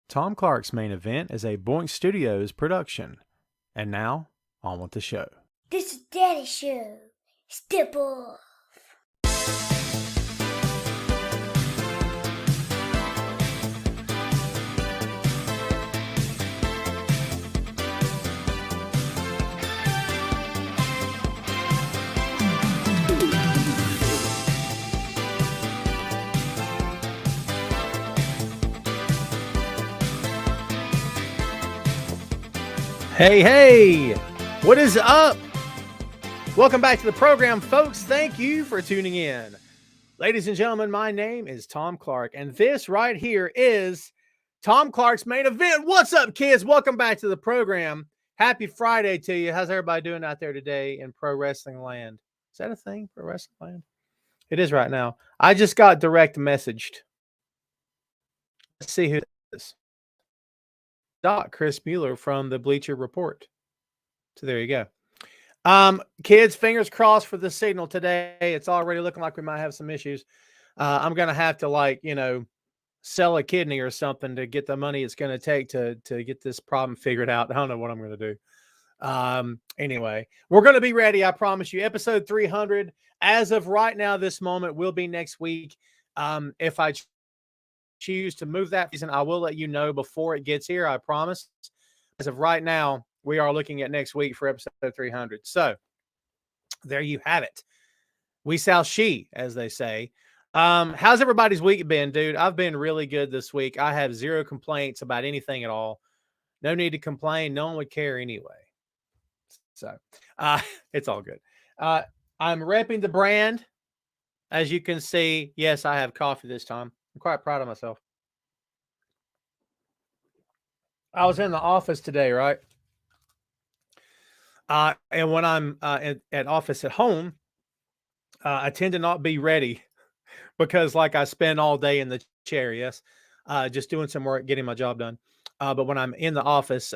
Tom Clark's Main Event is a Boink Studios production. And now, on with the show. This is Daddy Show. Step off. Hey, what is up? Welcome back to the program, folks. Thank you for tuning in. Ladies and gentlemen, my name is Tom Clark, and this right here is Tom Clark's Main Event. What's up, kids? Welcome back to the program. Happy Friday to you. How's everybody doing out there today in pro wrestling land? Is that a thing, pro wrestling land? It is right now. I just got direct messaged. Let's see who it is. Chris Mueller from the Bleacher Report. So there you go. Kids, fingers crossed for the signal today. It's already looking like we might have some issues. I'm going to have to sell a kidney or something to get the money it's going to take to get this problem figured out. I don't know what I'm going to do. Anyway, we're going to be ready. I promise you. Episode 300 as of right now, this moment will be next week. If I choose to move that season, I will let you know before it gets here. I promise. As of right now, we are looking at next week for episode 300. So there you have it. We shall see, as they say. How's everybody's week been, dude? I've been really good this week. I have zero complaints about anything at all. No need to complain. No one would care anyway. So it's all good. I'm repping the brand. As you can see, yes, I have coffee this time. I'm quite proud of myself. I was in the office today, right? And when I'm at office at home, I tend to not be ready because I spend all day in the chair, yes, just doing some work, getting my job done. But when I'm in the office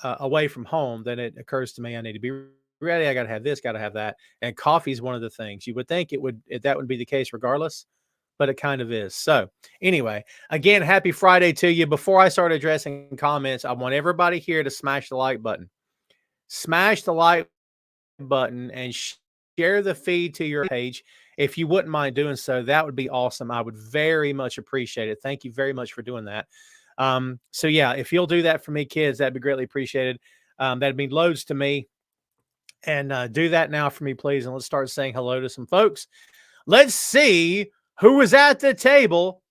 away from home, then it occurs to me I need to be ready. I got to have this, got to have that. And coffee is one of the things. You would think that would be the case regardless, but it kind of is. So anyway, again, happy Friday to you. Before I start addressing comments, I want everybody here to smash the like button. Smash the like button and share the feed to your page. If you wouldn't mind doing so, that would be awesome. I would very much appreciate it. Thank you very much for doing that. So yeah, if you'll do that for me, kids, that'd be greatly appreciated. That'd mean loads to me. And do that now for me, please. And let's start saying hello to some folks. Let's see who was at the table.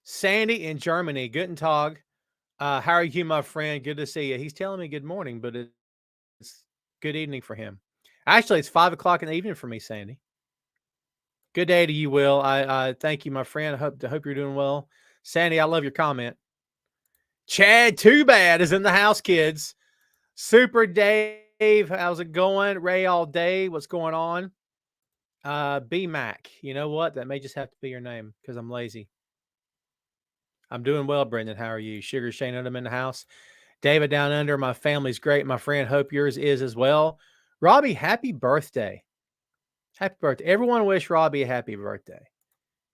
Sandy in Germany. Guten Tag. How are you, my friend? Good to see you. He's telling me good morning, but it's good evening for him. Actually, it's 5 o'clock in the evening for me, Sandy. Good day to you, Will. I thank you, my friend. I hope you're doing well. Sandy, I love your comment. Chad Too Bad is in the house, kids. Super Dave, how's it going? Ray all day, what's going on? B Mac, you know what? That may just have to be your name because I'm lazy. I'm doing well, Brendan. How are you? Sugar Shane Odom in the house. David down under, my family's great. My friend, hope yours is as well. Robbie, happy birthday. Happy birthday. Everyone wish Robbie a happy birthday.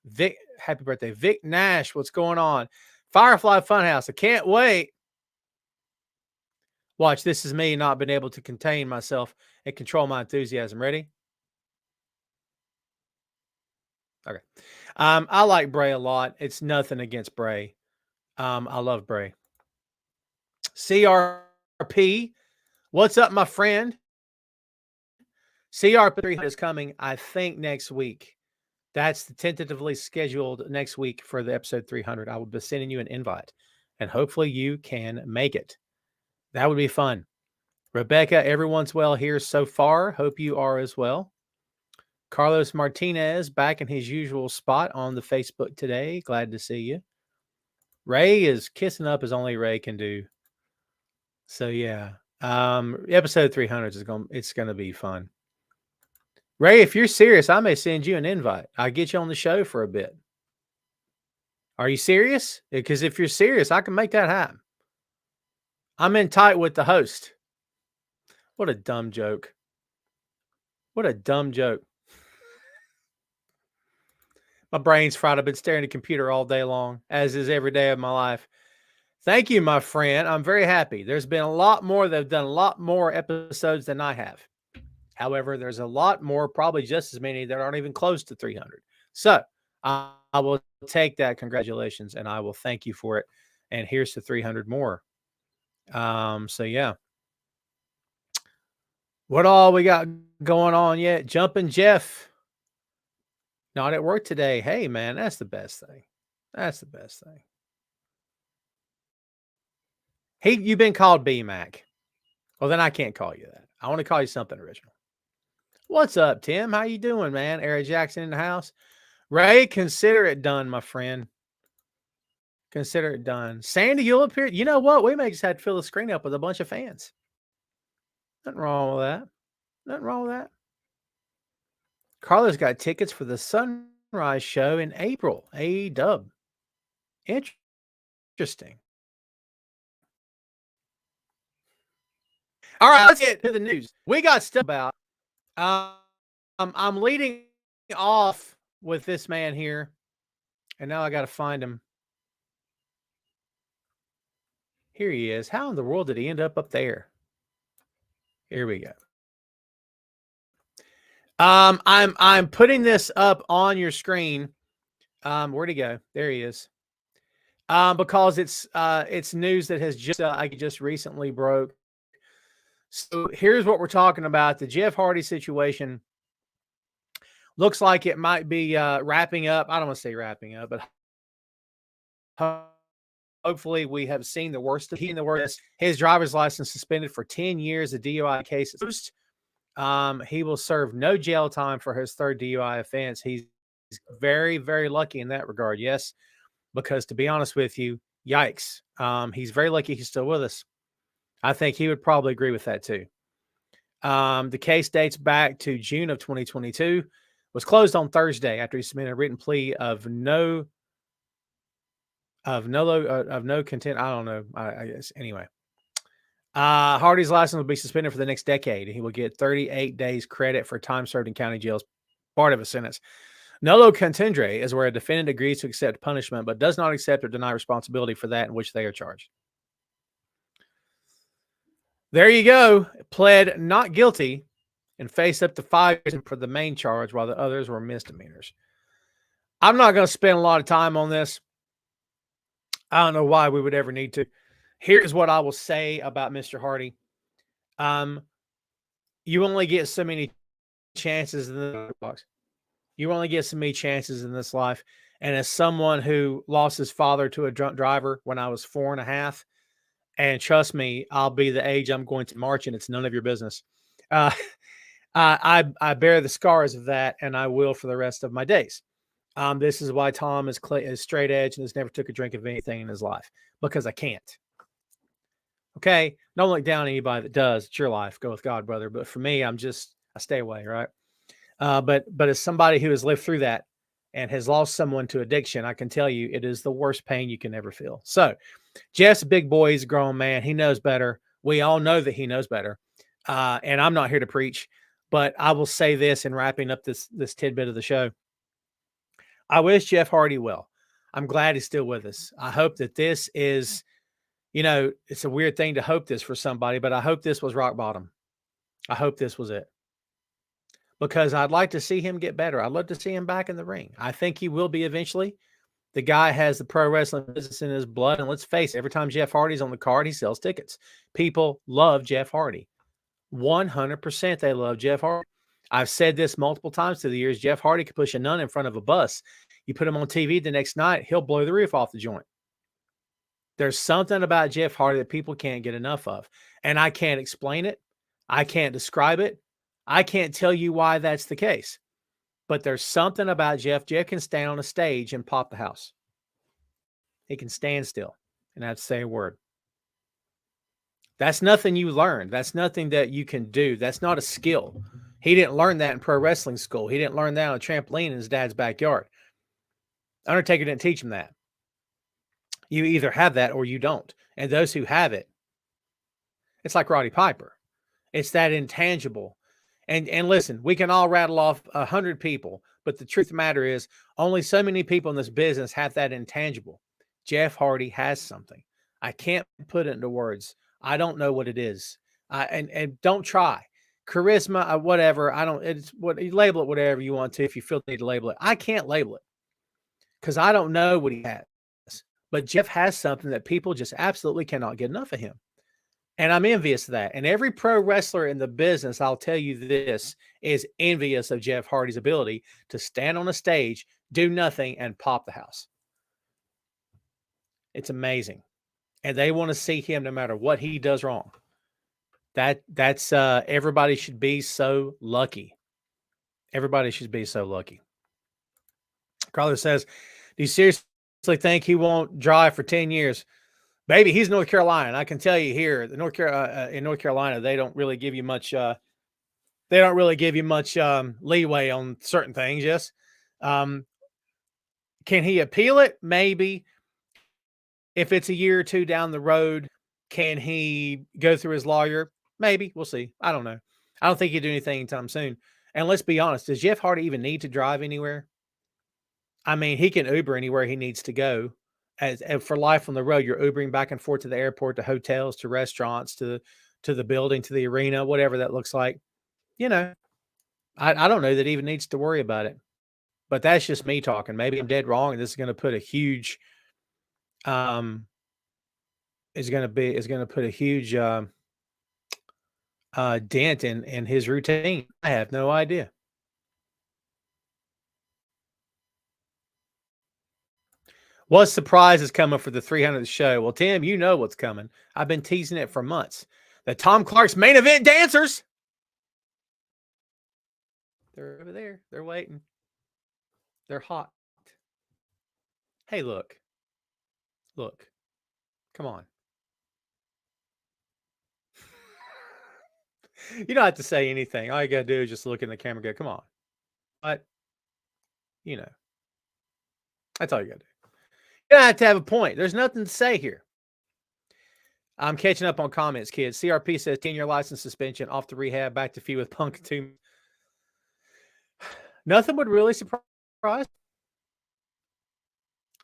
Vic, happy birthday. Vic Nash, what's going on? Firefly Funhouse, I can't wait. Watch, this is me not being able to contain myself and control my enthusiasm. Ready? Okay. I like Bray a lot. It's nothing against Bray. I love Bray. CRP, what's up, my friend? CRP is coming, I think, next week. That's tentatively scheduled next week for the episode 300. I will be sending you an invite, and hopefully you can make it. That would be fun. Rebecca, everyone's well here so far. Hope you are as well. Carlos Martinez back in his usual spot on the Facebook today. Glad to see you. Ray is kissing up as only Ray can do. So yeah, episode 300 it's gonna be fun. Ray, if you're serious, I may send you an invite. I'll get you on the show for a bit. Are you serious? Because if you're serious, I can make that happen. I'm in tight with the host. What a dumb joke. What a dumb joke. My brain's fried. I've been staring at the computer all day long, as is every day of my life. Thank you, my friend. I'm very happy. There's been a lot more that have done a lot more episodes than I have. However, there's a lot more, probably just as many that aren't even close to 300. So I will take that. Congratulations, and I will thank you for it. And here's to 300 more. So yeah. What all we got going on yet? Jumping Jeff. Not at work today. Hey, man, that's the best thing. That's the best thing. Hey, you've been called B-Mac. Well, then I can't call you that. I want to call you something original. What's up, Tim? How you doing, man? Eric Jackson in the house. Ray, consider it done, my friend. Consider it done. Sandy, you'll appear. You know what? We may just have to fill the screen up with a bunch of fans. Nothing wrong with that. Nothing wrong with that. Carlos got tickets for the Sunrise show in April. A-dub. Interesting. All right, let's get to the news. We got stuff about. I'm leading off with this man here, and now I got to find him. Here he is. How in the world did he end up there? Here we go. I'm putting this up on your screen. Where'd he go? There he is. Because it's news that has just recently broke. So here's what we're talking about. The Jeff Hardy situation looks like it might be wrapping up. I don't want to say wrapping up, but hopefully we have seen the worst of his driver's license suspended for 10 years of DUI cases. He will serve no jail time for his third DUI offense. He's very, very lucky in that regard. Yes, because to be honest with you, yikes. He's very lucky he's still with us. I think he would probably agree with that too. The case dates back to June of 2022, was closed on Thursday after he submitted a written plea of no content. I don't know. I guess anyway. Hardy's license will be suspended for the next decade. He will get 38 days credit for time served in county jails, part of a sentence. Nolo contendere is where a defendant agrees to accept punishment, but does not accept or deny responsibility for that in which they are charged. There you go. Pled not guilty and faced up to 5 years for the main charge, while the others were misdemeanors. I'm not going to spend a lot of time on this. I don't know why we would ever need to. Here's what I will say about Mr. Hardy. You only get so many chances in the box. You only get so many chances in this life. And as someone who lost his father to a drunk driver when I was 4.5, and trust me, I'll be the age I'm going to march, and it's none of your business. I bear the scars of that, and I will for the rest of my days. This is why Tom is straight edge and has never took a drink of anything in his life, because I can't. Okay, don't look down on anybody that does. It's your life. Go with God, brother. But for me, I stay away, right? But as somebody who has lived through that and has lost someone to addiction, I can tell you it is the worst pain you can ever feel. So Jeff's a big boy. He's a grown man. He knows better. We all know that he knows better. And I'm not here to preach, but I will say this in wrapping up this tidbit of the show. I wish Jeff Hardy well. I'm glad he's still with us. I hope that this is, it's a weird thing to hope this for somebody, but I hope this was rock bottom. I hope this was it. Because I'd like to see him get better. I'd love to see him back in the ring. I think he will be eventually. The guy has the pro wrestling business in his blood. And let's face it, every time Jeff Hardy's on the card, he sells tickets. People love Jeff Hardy. 100% they love Jeff Hardy. I've said this multiple times through the years. Jeff Hardy could push a nun in front of a bus. You put him on TV the next night, he'll blow the roof off the joint. There's something about Jeff Hardy that people can't get enough of. And I can't explain it. I can't describe it. I can't tell you why that's the case. But there's something about Jeff. Jeff can stand on a stage and pop the house. He can stand still and not say a word. That's nothing you learn. That's nothing that you can do. That's not a skill. He didn't learn that in pro wrestling school. He didn't learn that on a trampoline in his dad's backyard. Undertaker didn't teach him that. You either have that or you don't. And those who have it, it's like Roddy Piper. It's that intangible. And listen, we can all rattle off 100 people, But the truth of the matter is, only so many people in this business have that intangible. Jeff Hardy has something. I can't put it into words. I don't know what it is. And don't try. Charisma, whatever. I don't. It's what you label it, whatever you want to. If you feel the need to label it, I can't label it because I don't know what he has. But Jeff has something that people just absolutely cannot get enough of him. And I'm envious of that. And every pro wrestler in the business, I'll tell you this, is envious of Jeff Hardy's ability to stand on a stage, do nothing, and pop the house. It's amazing. And they want to see him no matter what he does wrong. That's everybody should be so lucky. Everybody should be so lucky. Carlos says, do you seriously think he won't drive for 10 years? Baby, he's North Carolina. And I can tell you here, in North Carolina, they don't really give you much. They don't really give you much leeway on certain things. Yes. Can he appeal it? Maybe. If it's a year or two down the road, can he go through his lawyer? Maybe. We'll see. I don't know. I don't think he'll do anything anytime soon. And let's be honest, does Jeff Hardy even need to drive anywhere? I mean, he can Uber anywhere he needs to go. As for life on the road, you're Ubering back and forth to the airport, to hotels, to restaurants, to the building, to the arena, whatever that looks like. You know, I don't know that he even needs to worry about it. But that's just me talking. Maybe I'm dead wrong, and this is going to put a huge is going to put a huge dent in his routine. I have no idea. What surprise is coming for the 300th show? Well, Tim, you know what's coming. I've been teasing it for months. The Tom Clark's main event dancers. They're over there. They're waiting. They're hot. Hey, look. Look. Come on. You don't have to say anything. All you got to do is just look in the camera and go, come on. But, you know, that's all you got to do. You don't have to have a point. There's nothing to say here. I'm catching up on comments, kids. CRP says 10-year license suspension, off to rehab, back to feud with Punk 2. Nothing would really surprise.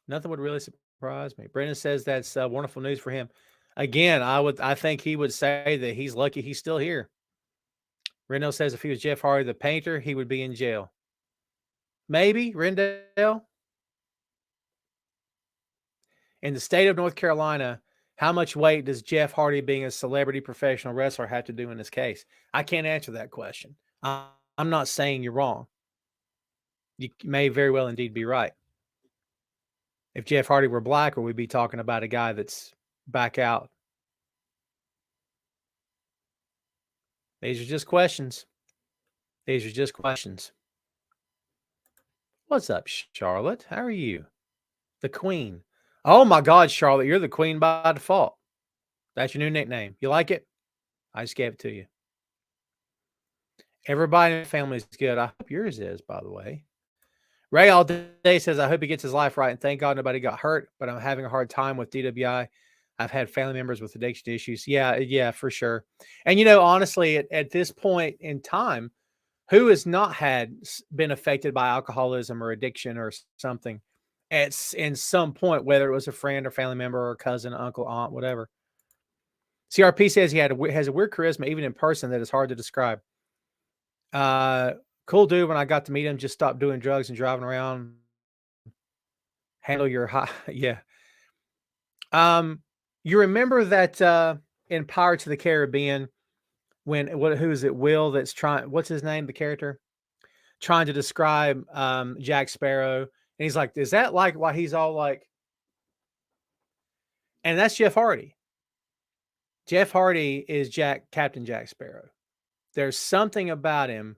Nothing would really surprise me. Brendan says that's wonderful news for him. Again, I think he would say that he's lucky he's still here. Rendell says if he was Jeff Hardy, the painter, he would be in jail. Maybe, Rendell. In the state of North Carolina, how much weight does Jeff Hardy being a celebrity professional wrestler have to do in this case? I can't answer that question. I'm not saying you're wrong. You may very well indeed be right. If Jeff Hardy were black, or we'd be talking about a guy that's back out. These are just questions. These are just questions. What's up, Charlotte? How are you? The Queen. Oh my God, Charlotte, you're the Queen by default. That's your new nickname. You like it? I just gave it to you. Everybody in the family is good. I hope yours is, by the way. Ray all day says, I hope he gets his life right, and thank God nobody got hurt, but I'm having a hard time with DWI. I've had family members with addiction issues. Yeah, for sure. And, you know, honestly, at this point in time, who has not been affected by alcoholism or addiction or something in some point, whether it was a friend or family member or cousin, uncle, aunt, whatever. CRP says he has a weird charisma, even in person, that is hard to describe. Cool dude. When I got to meet him, just stopped doing drugs and driving around. Handle your high. Yeah. You remember that in Pirates of the Caribbean, who is it? Will that's trying. What's his name? The character trying to describe Jack Sparrow. And he's like, is that like why he's all like, and that's Jeff Hardy. Jeff Hardy is Captain Jack Sparrow. There's something about him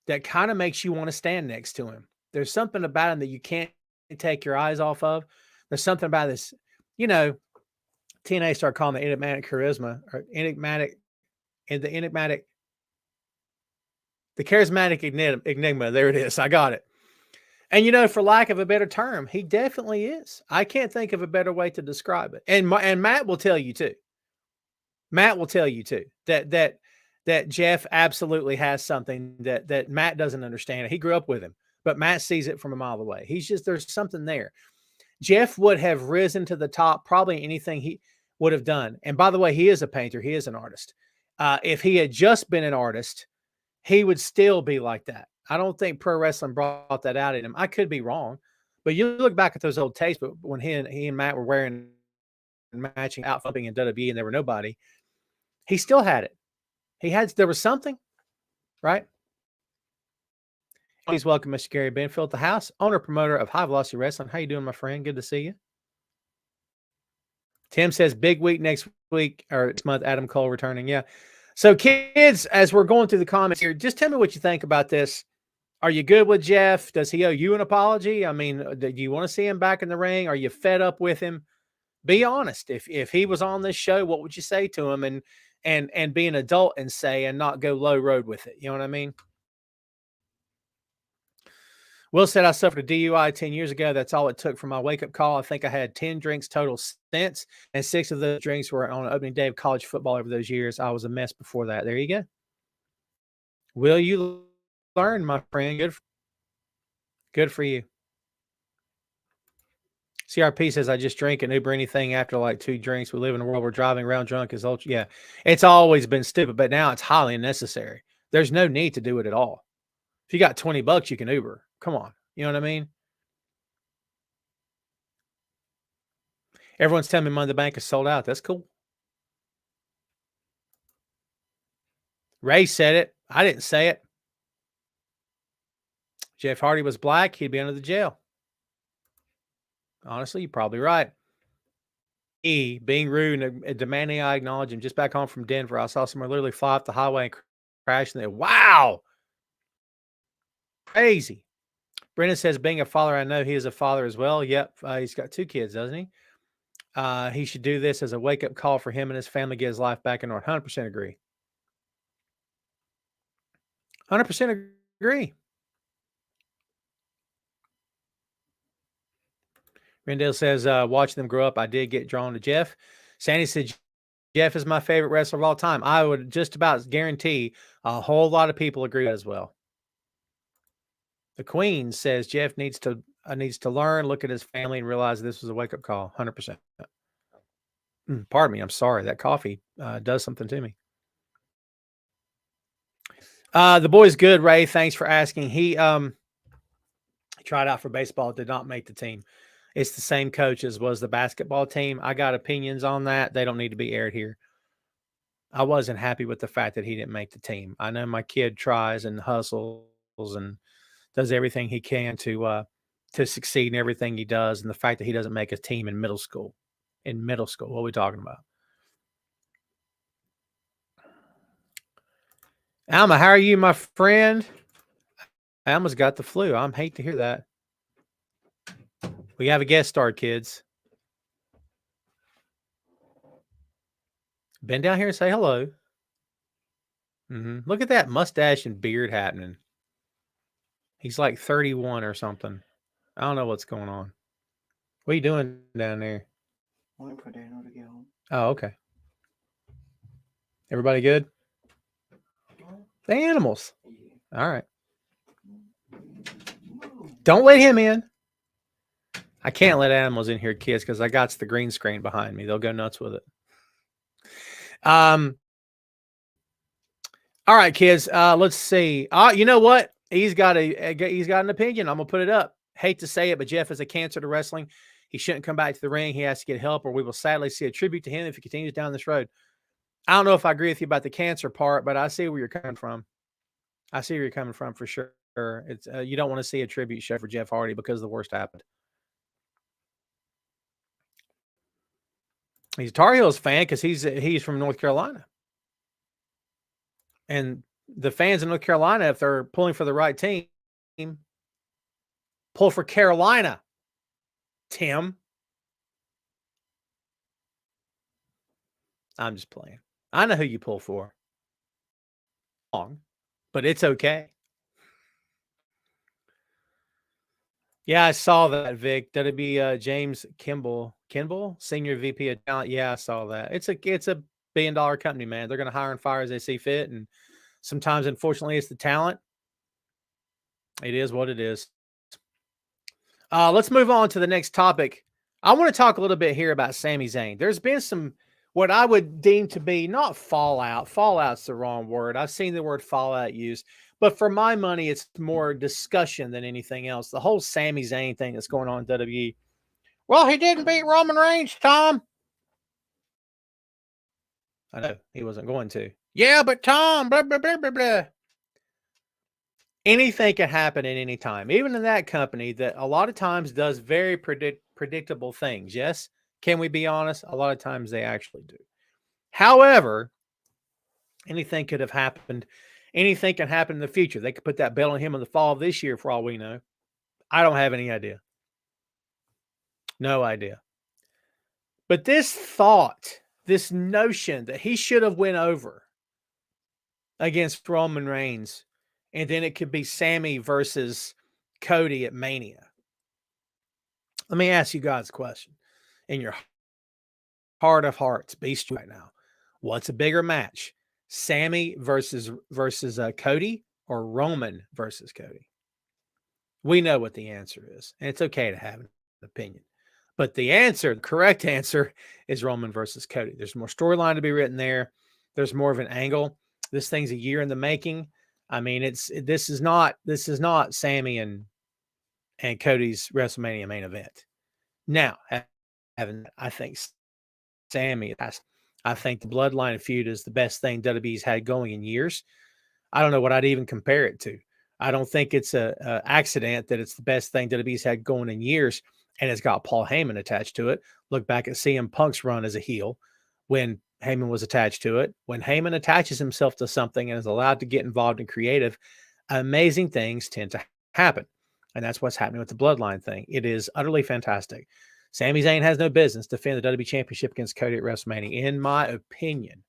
that kind of makes you want to stand next to him. There's something about him that you can't take your eyes off of. There's something about this, you know, TNA started calling the enigmatic charisma, or the charismatic enigma. There it is. I got it. And, you know, for lack of a better term, he definitely is. I can't think of a better way to describe it. And Matt will tell you too. Matt will tell you too that Jeff absolutely has something that Matt doesn't understand. He grew up with him. but Matt sees it from a mile away. There's something there. Jeff would have risen to the top, probably anything he would have done. And by the way, he is a painter. He is an artist. If he had just been an artist, he would still be like that. I don't think pro wrestling brought that out in him. I could be wrong, but you look back at those old tapes, but when he and Matt were wearing matching outfits in WWE and there were nobody, he still had it. There was something, right? Please welcome Mr. Gary Benfield at the house, owner, promoter of High Velocity Wrestling. How you doing, my friend? Good to see you. Tim says big week next week or next month. Adam Cole returning. Yeah. So kids, as we're going through the comments here, just tell me what you think about this. Are you good with Jeff? Does he owe you an apology? I mean, do you want to see him back in the ring? Are you fed up with him? Be honest. If he was on this show, what would you say to him? And be an adult and say, and not go low road with it. You know what I mean? Will said, I suffered a DUI 10 years ago. That's all it took for my wake-up call. I think I had 10 drinks total since, and 6 of those drinks were on opening day of college football over those years. I was a mess before that. There you go. Will you learn, my friend? Good for you. CRP says, I just drink and Uber anything after like 2 drinks. We live in a world where driving around drunk is ultra. Yeah, it's always been stupid, but now it's highly unnecessary. There's no need to do it at all. If you got $20, you can Uber. Come on. You know what I mean? Everyone's telling me Money in the Bank is sold out. That's cool. Ray said it. I didn't say it. Jeff Hardy was black, he'd be under the jail. Honestly, you're probably right. Being rude and demanding I acknowledge him. Just back home from Denver, I saw someone literally fly off the highway and crash. And wow. Crazy. Brendan says, being a father, I know he is a father as well. Yep. He's got 2 kids, doesn't he? He should do this as a wake-up call for him and his family, get his life back in order. 100% agree. 100% agree. Rendell says, watching them grow up, I did get drawn to Jeff. Sandy said, Jeff is my favorite wrestler of all time. I would just about guarantee a whole lot of people agree as well. The Queen says Jeff needs to learn, look at his family, and realize this was a wake-up call. 100%. Pardon me. I'm sorry. That coffee does something to me. The boy's good, Ray. Thanks for asking. He tried out for baseball, did not make the team. It's the same coach as was the basketball team. I got opinions on that. They don't need to be aired here. I wasn't happy with the fact that he didn't make the team. I know my kid tries and hustles and does everything he can to succeed in everything he does. And the fact that he doesn't make a team in middle school. What are we talking about? Alma, how are you, my friend? Alma's got the flu. I hate to hear that. We have a guest star, kids. Bend down here and say hello. Look at that mustache and beard happening. He's like 31 or something. I don't know what's going on. What are you doing down there? Waiting for Daniel to get home. Oh, okay. Everybody good? The animals. Yeah. All right. Don't let him in. I can't let animals in here, kids, because I got the green screen behind me. They'll go nuts with it. All right, kids. Let's see. You know what? He's got an opinion. I'm gonna put it up. Hate to say it, but Jeff is a cancer to wrestling. He shouldn't come back to the ring. He has to get help, or we will sadly see a tribute to him if he continues down this road. I don't know if I agree with you about the cancer part, but I see where you're coming from. I see where you're coming from for sure. It's you don't want to see a tribute show for Jeff Hardy because the worst happened. He's a Tar Heels fan because he's from North Carolina. And the fans in North Carolina, if they're pulling for the right team, pull for Carolina, Tim. I'm just playing. I know who you pull for. Wrong, but it's okay. Yeah, I saw that, Vic. That'd be James Kimball, Senior VP of Talent. Yeah, I saw that. It's a $1 billion company, man. They're going to hire and fire as they see fit, and sometimes, unfortunately, it's the talent. It is what it is. Let's move on to the next topic. I want to talk a little bit here about Sami Zayn. There's been some what I would deem to be not fallout. Fallout's the wrong word. I've seen the word fallout used, but for my money, it's more discussion than anything else. The whole Sami Zayn thing that's going on in WWE. Well, he didn't beat Roman Reigns, Tom. I know he wasn't going to. Yeah, but Tom, blah, blah, blah, blah, blah. Anything can happen at any time, even in that company that a lot of times does very predictable things. Yes. Can we be honest? A lot of times they actually do. However, anything could have happened. Anything can happen in the future. They could put that belt on him in the fall of this year for all we know. I don't have any idea. No idea. But this thought, this notion that he should have went over against Roman Reigns, and then it could be Sami versus Cody at Mania. Let me ask you guys a question. In your heart of hearts, beast right now, what's a bigger match? Sami versus Cody, or Roman versus Cody? We know what the answer is, and it's okay to have an opinion. But the correct answer is Roman versus Cody. There's more storyline to be written there. There's more of an angle. This thing's a year in the making. I mean, this is not Sami and Cody's WrestleMania main event. Now, I think Sami, I think the Bloodline feud is the best thing WWE's had going in years. I don't know what I'd even compare it to. I don't think it's a accident that it's the best thing WWE's had going in years, and it's got Paul Heyman attached to it. Look back at CM Punk's run as a heel when Heyman was attached to it. When Heyman attaches himself to something and is allowed to get involved in creative, amazing things tend to happen. And that's what's happening with the Bloodline thing. It is utterly fantastic. Sami Zayn has no business defending the WWE Championship against Cody at WrestleMania, in my opinion.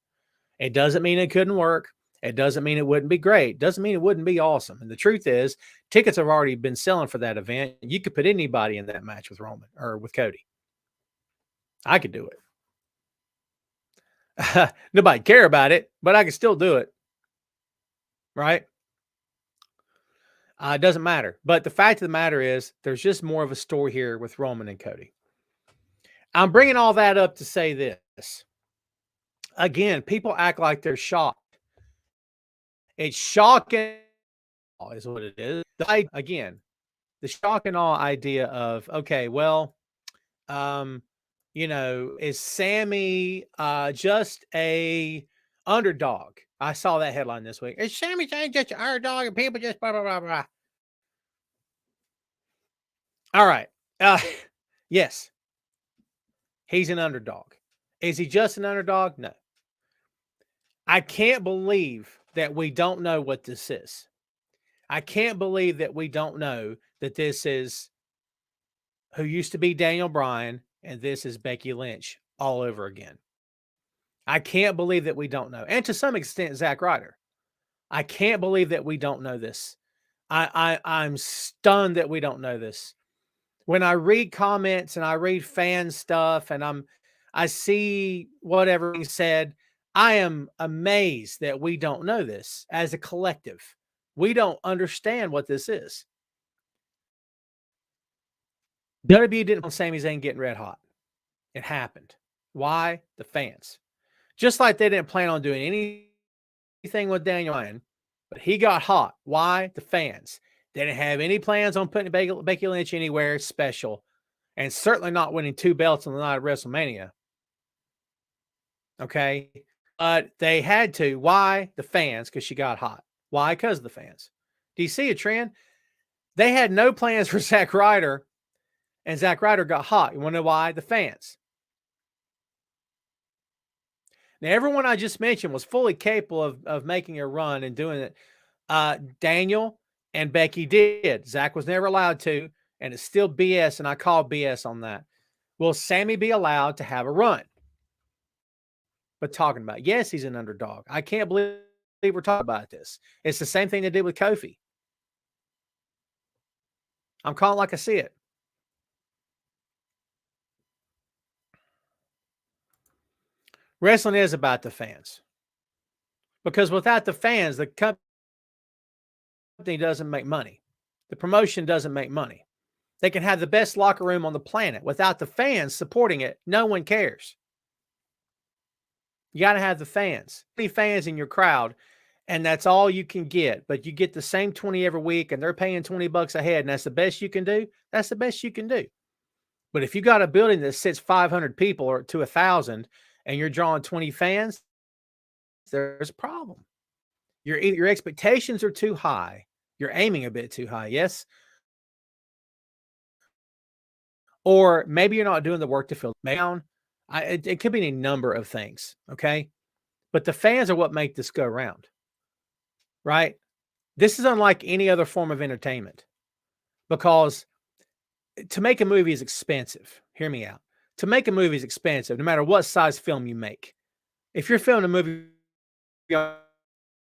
It doesn't mean it couldn't work. It doesn't mean it wouldn't be great. It doesn't mean it wouldn't be awesome. And the truth is, tickets have already been selling for that event. You could put anybody in that match with Roman or with Cody. I could do it. Nobody care about it, but I can still do it. Right? It doesn't matter. But the fact of the matter is, there's just more of a story here with Roman and Cody. I'm bringing all that up to say this. Again, people act like they're shocked. It's shocking, is what it is. Again, the shock and awe idea of, okay, well, is Sami just a underdog? I saw that headline this week. Is Sami Zayn just an underdog and people just blah, blah, blah, blah? All right. Yes. He's an underdog. Is he just an underdog? No. I can't believe that we don't know what this is. I can't believe that we don't know that this is who used to be Daniel Bryan and this is Becky Lynch all over again. I can't believe that we don't know. And to some extent, Zack Ryder. I can't believe that we don't know this. I'm stunned that we don't know this. When I read comments and I read fan stuff and I see whatever he said, I am amazed that we don't know this as a collective. We don't understand what this is. WWE didn't want Sami Zayn getting red hot. It happened. Why? The fans. Just like they didn't plan on doing anything with Daniel Bryan, but he got hot. Why? The fans. They didn't have any plans on putting Becky Lynch anywhere special, and certainly not winning 2 belts on the night of WrestleMania. Okay? But they had to. Why? The fans, because she got hot. Why? Because of the fans. Do you see a trend? They had no plans for Zack Ryder, and Zack Ryder got hot. You want to know why? The fans. Now, everyone I just mentioned was fully capable of making a run and doing it. Daniel and Becky did. Zack was never allowed to, and it's still BS, and I call BS on that. Will Sami be allowed to have a run? But talking about, yes, he's an underdog. I can't believe we're talking about this. It's the same thing they did with Kofi. I'm calling like I see it. Wrestling is about the fans. Because without the fans, the company doesn't make money. The promotion doesn't make money. They can have the best locker room on the planet. Without the fans supporting it, no one cares. You got to have the fans. 20 fans in your crowd, and that's all you can get. But you get the same 20 every week, and they're paying $20 a head, and that's the best you can do. That's the best you can do. But if you got a building that sits 500 people or to 1,000, and you're drawing 20 fans, there's a problem. Your expectations are too high. You're aiming a bit too high, yes? Or maybe you're not doing the work to fill it down. It could be a number of things, okay? But the fans are what make this go round, right? This is unlike any other form of entertainment because to make a movie is expensive. Hear me out. To make a movie is expensive, no matter what size film you make. If you're filming a movie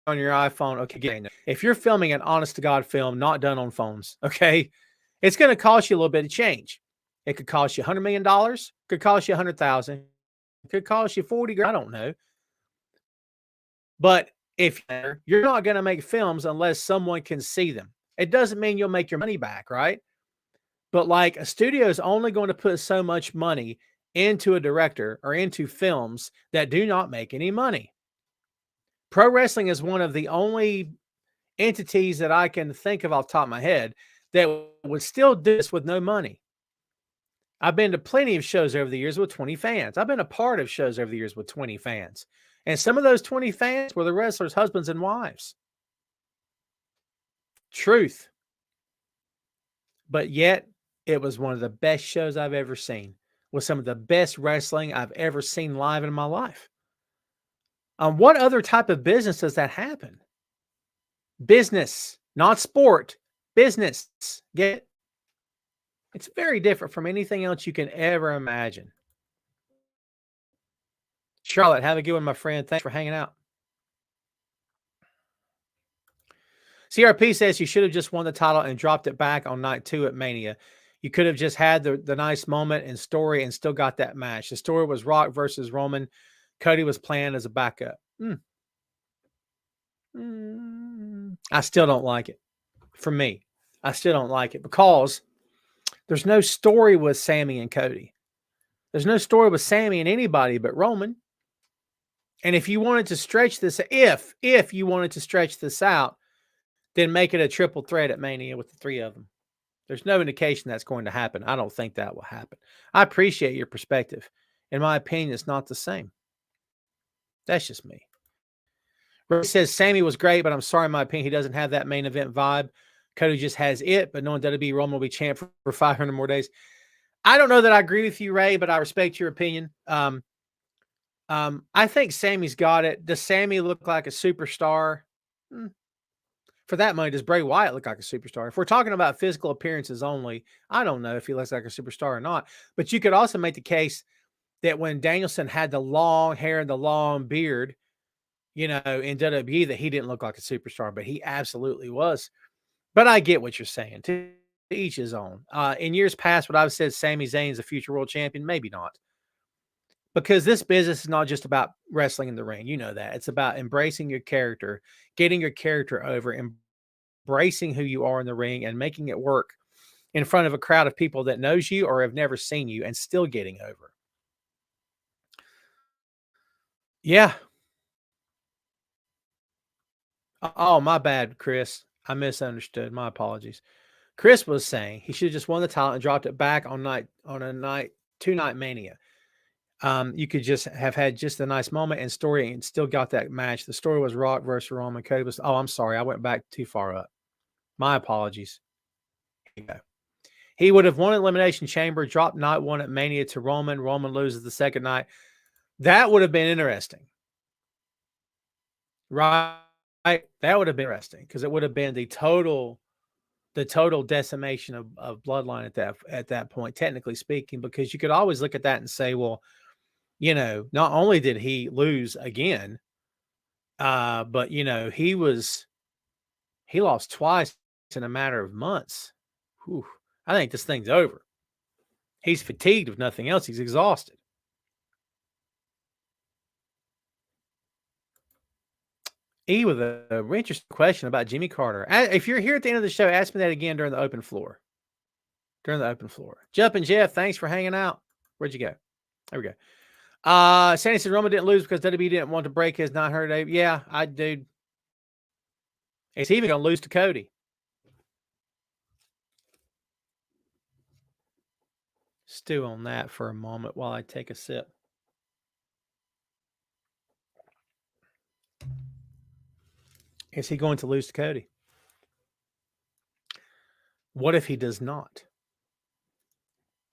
on your iPhone, okay, if you're filming an honest-to-God film not done on phones, okay, it's going to cost you a little bit of change. It could cost you $100 million, could cost you $100,000, could cost you 40 grand, I don't know. But if you're not going to make films unless someone can see them, it doesn't mean you'll make your money back, right? But like a studio is only going to put so much money into a director or into films that do not make any money. Pro wrestling is one of the only entities that I can think of off the top of my head that would still do this with no money. I've been to plenty of shows over the years with 20 fans. I've been a part of shows over the years with 20 fans. And some of those 20 fans were the wrestlers' husbands and wives. Truth. But yet, it was one of the best shows I've ever seen. With some of the best wrestling I've ever seen live in my life. What other type of business does that happen? Business, not sport. Business. Get it? It's very different from anything else you can ever imagine. Charlotte, have a good one, my friend. Thanks for hanging out. CRP says you should have just won the title and dropped it back on night 2 at Mania. You could have just had the nice moment and story and still got that match. The story was Rock versus Roman. Cody was planned as a backup. I still don't like it. For me, I still don't like it because there's no story with Sammy and Cody. There's no story with Sammy and anybody but Roman. And if you wanted to stretch this, if you wanted to stretch this out, then make it a triple threat at Mania with the 3 of them. There's no indication that's going to happen. I don't think that will happen. I appreciate your perspective. In my opinion, it's not the same. That's just me. Ray says Sammy was great, but I'm sorry, in my opinion, he doesn't have that main event vibe. Cody just has it, but knowing WWE Roman will be champ for 500 more days. I don't know that I agree with you, Ray, but I respect your opinion. I think Sammy's got it. Does Sammy look like a superstar? For that money, does Bray Wyatt look like a superstar? If we're talking about physical appearances only, I don't know if he looks like a superstar or not. But you could also make the case that when Danielson had the long hair and the long beard, in WWE, that he didn't look like a superstar, but he absolutely was. But I get what you're saying. To each his own. In years past, what I've said, Sami Zayn is a future world champion. Maybe not. Because this business is not just about wrestling in the ring. You know that. It's about embracing your character, getting your character over, embracing who you are in the ring, and making it work in front of a crowd of people that knows you or have never seen you and still getting over. Yeah. Oh, my bad, Chris. I misunderstood. My apologies. Chris was saying he should have just won the title and dropped it back on a night 2-night Mania. You could just have had just a nice moment and story and still got that match. The story was Rock versus Roman. Cody was, I'm sorry. I went back too far up. My apologies. Here you go. He would have won Elimination Chamber, dropped night 1 at Mania to Roman. Roman loses the second night. That would have been interesting. Right? That would have been interesting because it would have been the total decimation of Bloodline at that point, technically speaking, because you could always look at that and say, well, not only did he lose again, but he lost twice in a matter of months. Whew. I think this thing's over. He's fatigued, if nothing else. He's exhausted. E with a interesting question about Jimmy Carter. If you're here at the end of the show, ask me that again during the open floor. Jumpin' Jeff, thanks for hanging out. Where'd you go? There we go. Sandy said Roman didn't lose because WWE didn't want to break his 900. Yeah, dude. Is he even going to lose to Cody? Stew on that for a moment while I take a sip. Is he going to lose to Cody? What if he does not?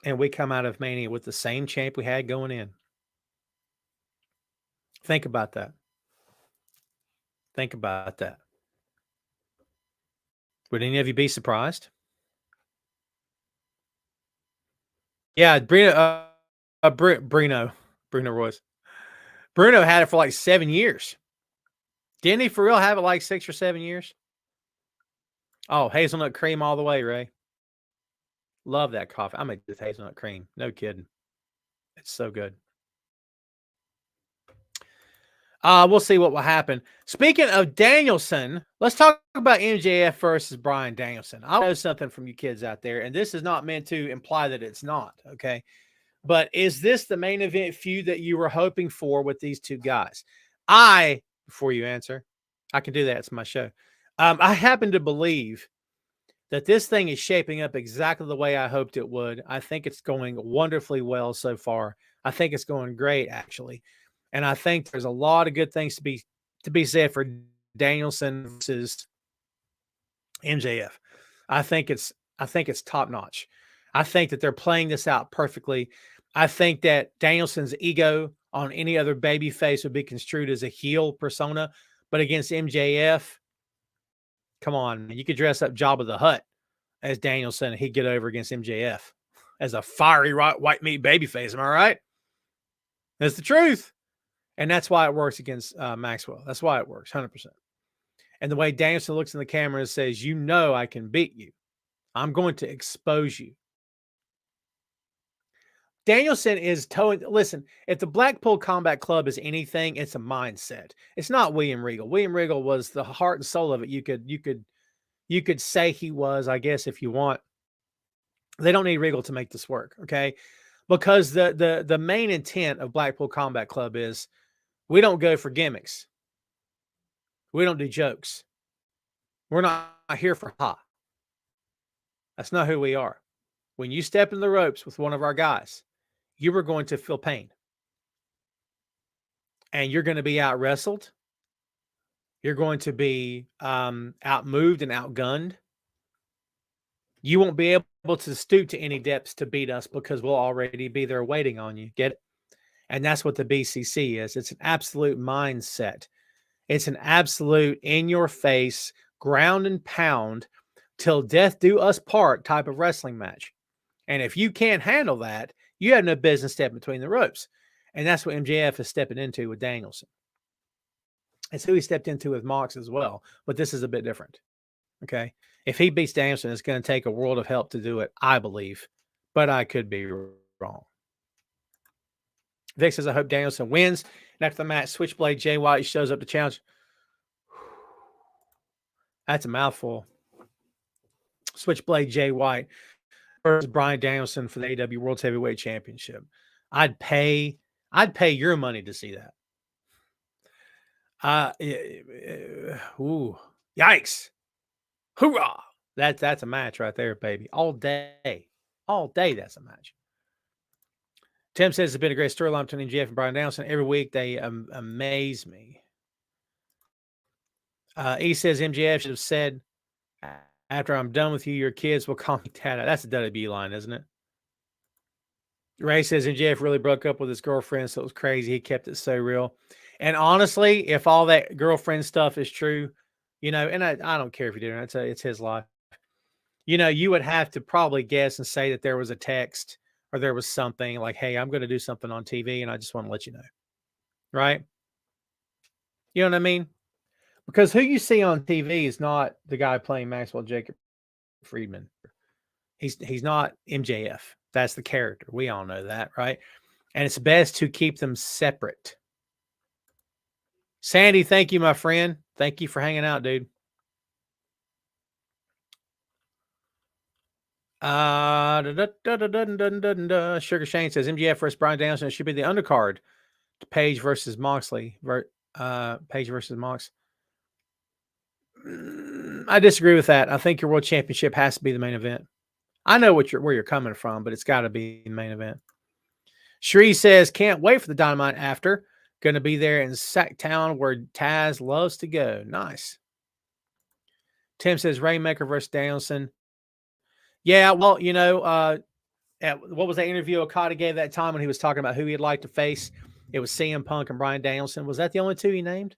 And we come out of Mania with the same champ we had going in. Think about that. Would any of you be surprised? Yeah, Bruno Royce. Bruno had it for like 7 years. Didn't he for real have it like 6 or 7 years? Oh, hazelnut cream all the way, Ray. Love that coffee. I make this hazelnut cream. No kidding. It's so good. We'll see what will happen. Speaking of Danielson, let's talk about MJF versus Bryan Danielson. I know something from you kids out there, and this is not meant to imply that it's not, okay? But is this the main event feud that you were hoping for with these two guys? Before you answer, I can do that. It's my show. I happen to believe that this thing is shaping up exactly the way I hoped it would. I think it's going wonderfully well so far. I think it's going great, actually. And I think there's a lot of good things to be said for Danielson versus MJF. I think it's top notch. I think that they're playing this out perfectly. I think that Danielson's ego on any other babyface would be construed as a heel persona, but against MJF, come on, you could dress up Jabba the Hutt as Danielson and he'd get over against MJF as a fiery white meat babyface. Am I right? That's the truth. And that's why it works against Maxwell. That's why it works, 100%. And the way Danielson looks in the camera and says, you know I can beat you. I'm going to expose you. Danielson is towing. Listen, if the Blackpool Combat Club is anything, it's a mindset. It's not William Regal. William Regal was the heart and soul of it. You could say he was, I guess, if you want. They don't need Regal to make this work, okay? Because the main intent of Blackpool Combat Club is we don't go for gimmicks. We don't do jokes. We're not here for ha. That's not who we are. When you step in the ropes with one of our guys, you are going to feel pain. And you're going to be out wrestled. You're going to be outmoved and outgunned. You won't be able to stoop to any depths to beat us because we'll already be there waiting on you. Get it? And that's what the BCC is. It's an absolute mindset. It's an absolute in-your-face, ground and pound, till death do us part type of wrestling match. And if you can't handle that, you have no business stepping between the ropes. And that's what MJF is stepping into with Danielson. It's who he stepped into with Mox as well. But this is a bit different. Okay? If he beats Danielson, it's going to take a world of help to do it, I believe. But I could be wrong. Vic says, I hope Danielson wins. And after the match, Switchblade Jay White shows up to challenge. That's a mouthful. Switchblade Jay White versus Bryan Danielson for the AEW World Heavyweight Championship. I'd pay your money to see that. Yikes. Hoorah. That's a match right there, baby. All day. All day, that's a match. Tim says it's been a great storyline between MJF and Bryan Danielson. Every week they amaze me. E says MJF should have said, after I'm done with you, your kids will call me Tata. That's a WWE line, isn't it? Ray says MJF really broke up with his girlfriend, so it was crazy. He kept it so real. And honestly, if all that girlfriend stuff is true, and I don't care if you do it. It's his life. You would have to probably guess and say that there was a text or there was something like, hey, I'm going to do something on TV and I just want to let you know. Right? You know what I mean? Because who you see on TV is not the guy playing Maxwell Jacob Friedman. He's not MJF. That's the character. We all know that, right? And it's best to keep them separate. Sandy, thank you, my friend. Thank you for hanging out, dude. Sugar Shane says MJF versus Bryan Danielson should be the undercard. Page versus Moxley. Page versus Mox. I disagree with that. I think your world championship has to be the main event. I know where you're coming from, but it's got to be the main event. Shree says, can't wait for the Dynamite after. Going to be there in Sacktown where Taz loves to go. Nice. Tim says, Rainmaker versus Danielson. Yeah, well, you know, what was that interview Okada gave that time when he was talking about who he'd like to face? It was CM Punk and Bryan Danielson. Was that the only two he named?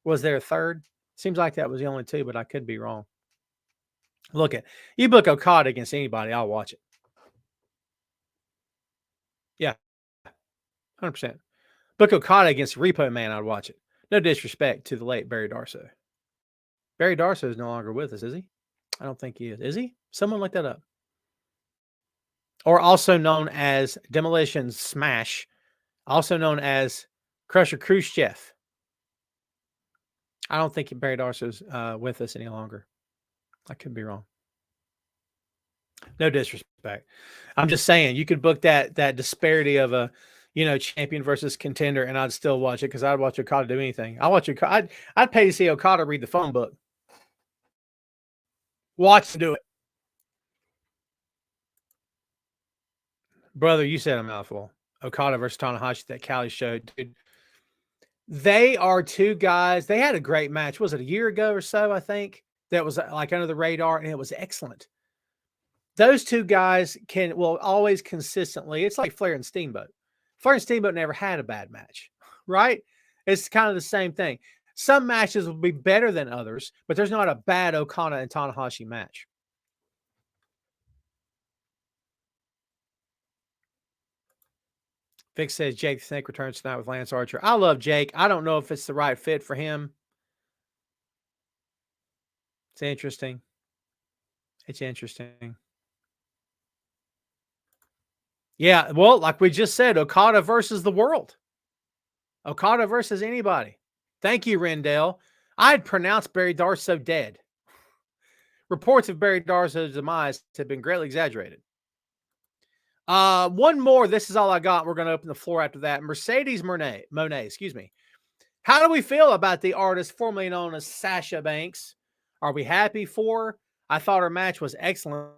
Was there a third? Seems like that was the only two, but I could be wrong. Look at you book Okada against anybody, I'll watch it. Yeah, 100%. Book Okada against Repo Man, I'd watch it. No disrespect to the late Barry Darsow. Barry Darsow is no longer with us, is he? I don't think he is. Is he? Someone look that up. Or also known as Demolition Smash, also known as Crusher Khrushchev. I don't think Barry Darso's with us any longer. I could be wrong. No disrespect. I'm just saying you could book that disparity of a, you know, champion versus contender, and I'd still watch it because I'd watch Okada do anything. I'd pay to see Okada read the phone book. Watch him do it. Brother, you said a mouthful. Okada versus Tanahashi, that Cali show, dude. They are two guys. They had a great match. Was it a year ago or so? I think that was like under the radar, and it was excellent. Those two guys will always consistently. It's like Flair and Steamboat. Flair and Steamboat never had a bad match, right? It's kind of the same thing. Some matches will be better than others, but there's not a bad Okada and Tanahashi match. Vic says Jake the Snake returns tonight with Lance Archer. I love Jake. I don't know if it's the right fit for him. It's interesting. It's interesting. Yeah, well, like we just said, Okada versus the world. Okada versus anybody. Thank you, Rendell. I'd pronounced Barry Darsow dead. Reports of Barry Darsow's demise have been greatly exaggerated. One more. This is all I got. We're going to open the floor after that. Mercedes Monet, excuse me. How do we feel about the artist formerly known as Sasha Banks? Are we happy for her? I thought her match was excellent.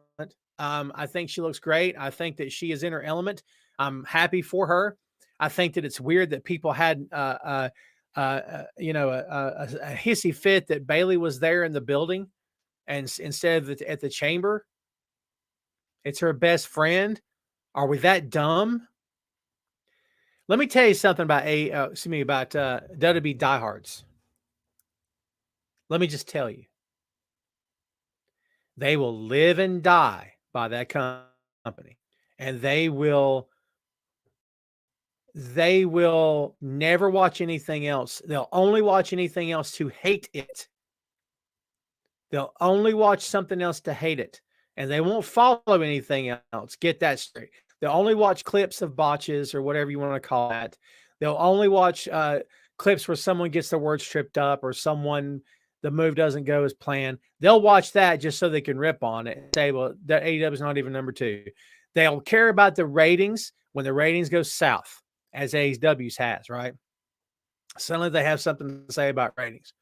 I think she looks great. I think that she is in her element. I'm happy for her. I think that it's weird that people had, a hissy fit that Bayley was there in the building, and instead of at the chamber. It's her best friend. Are we that dumb? Let me tell you something about WWE diehards. Let me just tell you, they will live and die by that company, and they will never watch anything else. They'll only watch anything else to hate it. They'll only watch something else to hate it, and they won't follow anything else. Get that straight. They'll only watch clips of botches or whatever you want to call that. They'll only watch clips where someone gets their words tripped up or the move doesn't go as planned. They'll watch that just so they can rip on it and say, well, that AEW is not even number 2. They'll care about the ratings when the ratings go south, as AEW's has, right? Suddenly they have something to say about ratings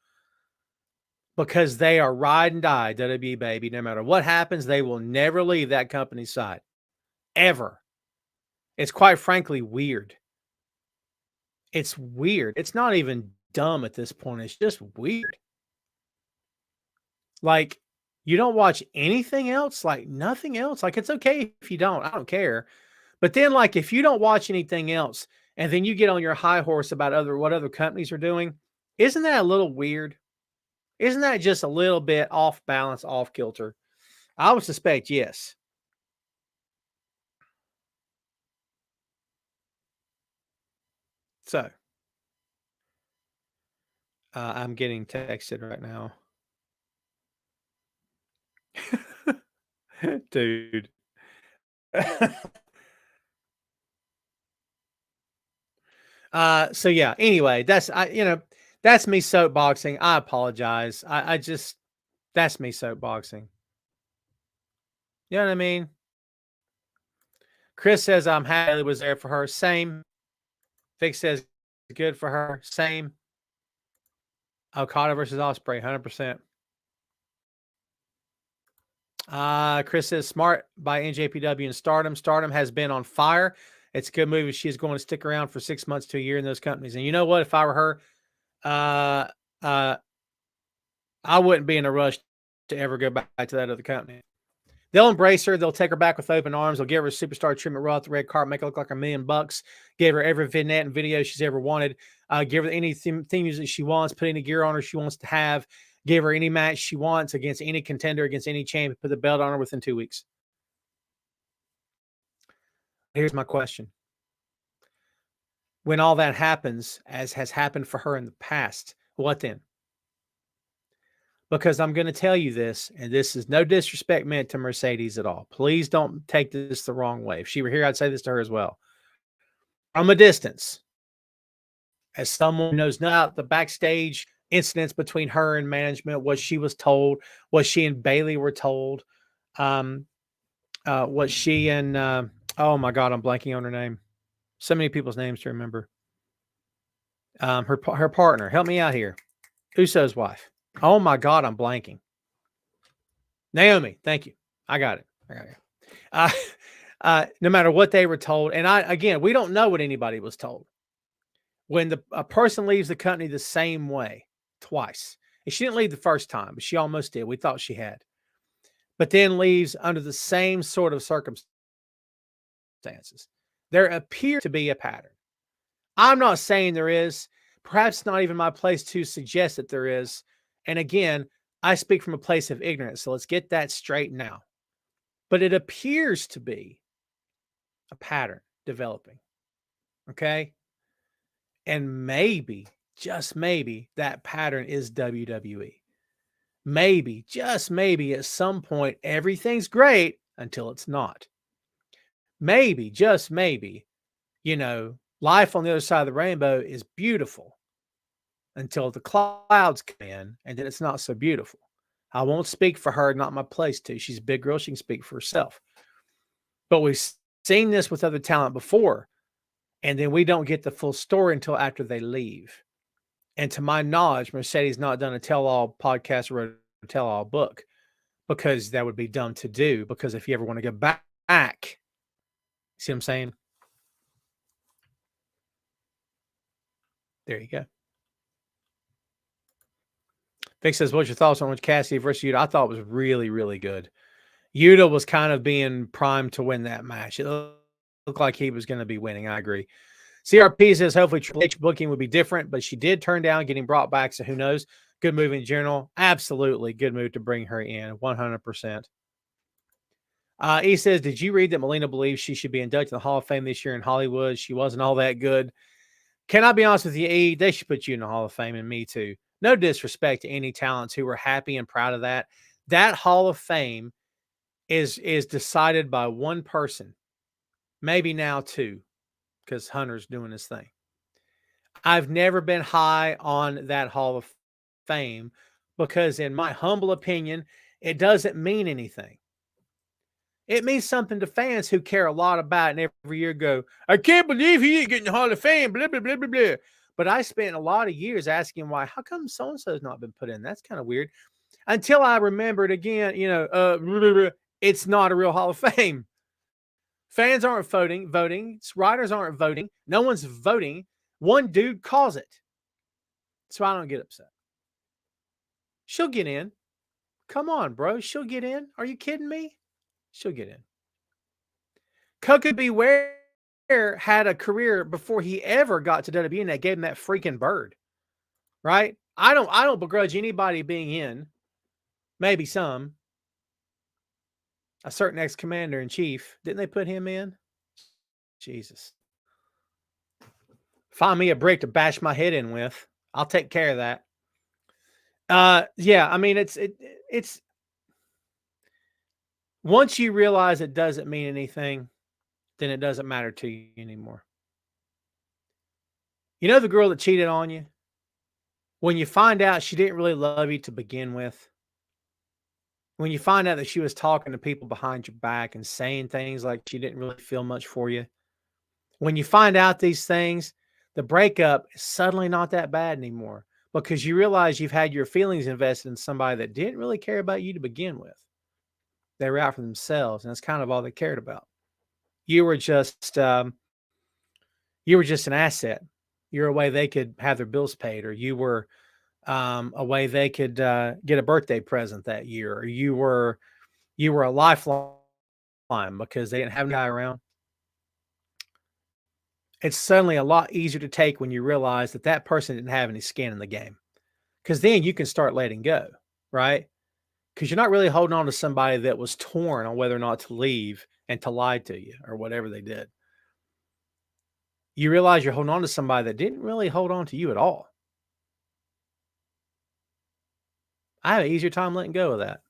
because they are ride and die WWE, baby. No matter what happens, they will never leave that company's side, ever. It's quite frankly weird. It's weird. It's not even dumb at this point. It's just weird. Like, you don't watch anything else, like nothing else. Like, it's okay if you don't. I don't care. But then, like, if you don't watch anything else and then you get on your high horse about what other companies are doing, isn't that a little weird? Isn't that just a little bit off balance, off kilter? I would suspect yes. So, I'm getting texted right now. Dude. So yeah, anyway, That's me soapboxing. I apologize. I just, that's me soapboxing. You know what I mean? Chris says, I'm happy was there for her. Same. Vic says, good for her. Same. Okada versus Ospreay, 100%. Chris says, smart by NJPW and Stardom. Stardom has been on fire. It's a good move if she's going to stick around for 6 months to a year in those companies. And you know what? If I were her, I wouldn't be in a rush to ever go back to that other company. They'll embrace her. They'll take her back with open arms. They'll give her a superstar treatment right off the red carpet, make her look like $1 million. Give her every vignette and video she's ever wanted. Give her any theme music she wants. Put any gear on her she wants to have. Give her any match she wants against any contender, against any champion. Put the belt on her within 2 weeks. Here's my question. When all that happens, as has happened for her in the past, what then? Because I'm going to tell you this, and this is no disrespect meant to Mercedes at all. Please don't take this the wrong way. If she were here, I'd say this to her as well. From a distance, as someone who knows not the backstage incidents between her and management, what she was told, what she and Bailey were told, what she and, oh my God, I'm blanking on her name. So many people's names to remember. Her partner, help me out here. Uso's wife. Oh my God, I'm blanking. Naomi, thank you. I got it. No matter what they were told, and we don't know what anybody was told. When a person leaves the company the same way twice, and she didn't leave the first time, but she almost did. We thought she had, but then leaves under the same sort of circumstances. There appears to be a pattern. I'm not saying there is. Perhaps not even my place to suggest that there is. And again, I speak from a place of ignorance. So let's get that straight now. But it appears to be a pattern developing. Okay. And maybe, just maybe, that pattern is WWE. Maybe, just maybe, at some point, everything's great until it's not. Maybe, just maybe, life on the other side of the rainbow is beautiful until the clouds come in, and then it's not so beautiful. I won't speak for her, not my place to. She's a big girl. She can speak for herself. But we've seen this with other talent before, and then we don't get the full story until after they leave. And to my knowledge, Mercedes not done a tell-all podcast or a tell-all book, because that would be dumb to do, because if you ever want to go back, see what I'm saying? There you go. Vic says, what's your thoughts on which Cassidy versus Yuta? I thought it was really, really good. Yuta was kind of being primed to win that match. It looked like he was going to be winning. I agree. CRP says, hopefully Triple H booking would be different, but she did turn down getting brought back, so who knows? Good move in general. Absolutely good move to bring her in, 100%. He says, did you read that Melina believes she should be inducted in the Hall of Fame this year in Hollywood? She wasn't all that good. Can I be honest with you, E? They should put you in the Hall of Fame, and me too. No disrespect to any talents who were happy and proud of that. That Hall of Fame is decided by one person, maybe now two, because Hunter's doing his thing. I've never been high on that Hall of Fame because, in my humble opinion, it doesn't mean anything. It means something to fans who care a lot about it and every year go, I can't believe he ain't getting the Hall of Fame, blah, blah, blah, blah, blah. But I spent a lot of years asking why, how come so-and-so has not been put in? That's kind of weird. Until I remembered again, it's not a real Hall of Fame. Fans aren't voting. Writers aren't voting. No one's voting. One dude calls it. So I don't get upset. She'll get in. Come on, bro. She'll get in. Are you kidding me? She'll get in. Koko B. Ware had a career before he ever got to WWE, and that gave him that freaking bird. Right? I don't begrudge anybody being in. Maybe some. A certain ex-commander in chief. Didn't they put him in? Jesus. Find me a brick to bash my head in with. I'll take care of that. Yeah, I mean, it's once you realize it doesn't mean anything, then it doesn't matter to you anymore. You know the girl that cheated on you? when you find out she didn't really love you to begin with, when you find out that she was talking to people behind your back and saying things like she didn't really feel much for you, when you find out these things, the breakup is suddenly not that bad anymore because you realize you've had your feelings invested in somebody that didn't really care about you to begin with. They were out for themselves, and that's kind of all they cared about. You were just an asset. You're a way they could have their bills paid, or you were a way they could get a birthday present that year, or you were a lifeline because they didn't have a guy around. It's suddenly a lot easier to take when you realize that that person didn't have any skin in the game, because then you can start letting go, right? Because you're not really holding on to somebody that was torn on whether or not to leave and to lie to you or whatever they did. You realize you're holding on to somebody that didn't really hold on to you at all. I have an easier time letting go of that.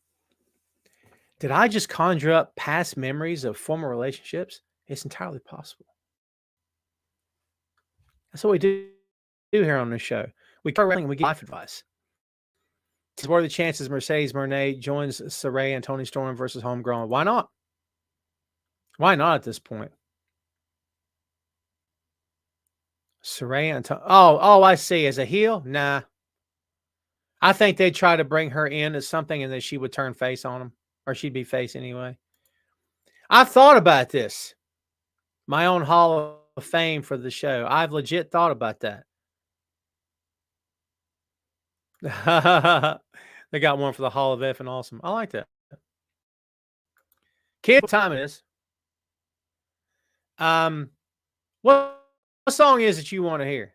Did I just conjure up past memories of former relationships? It's entirely possible. That's what we do here on this show. We cover wrestling and we give life advice. What are the chances Mercedes Moné joins Saraya and Toni Storm versus Homegrown? Why not? Why not at this point? Saraya and I see. As a heel? Nah. I think they'd try to bring her in as something and then she would turn face on them. Or she'd be face anyway. I've thought about this. My own Hall of Fame for the show. I've legit thought about that. They got one for the Hall of F and Awesome. I like that. Kid, what time it is? What song is it you want to hear?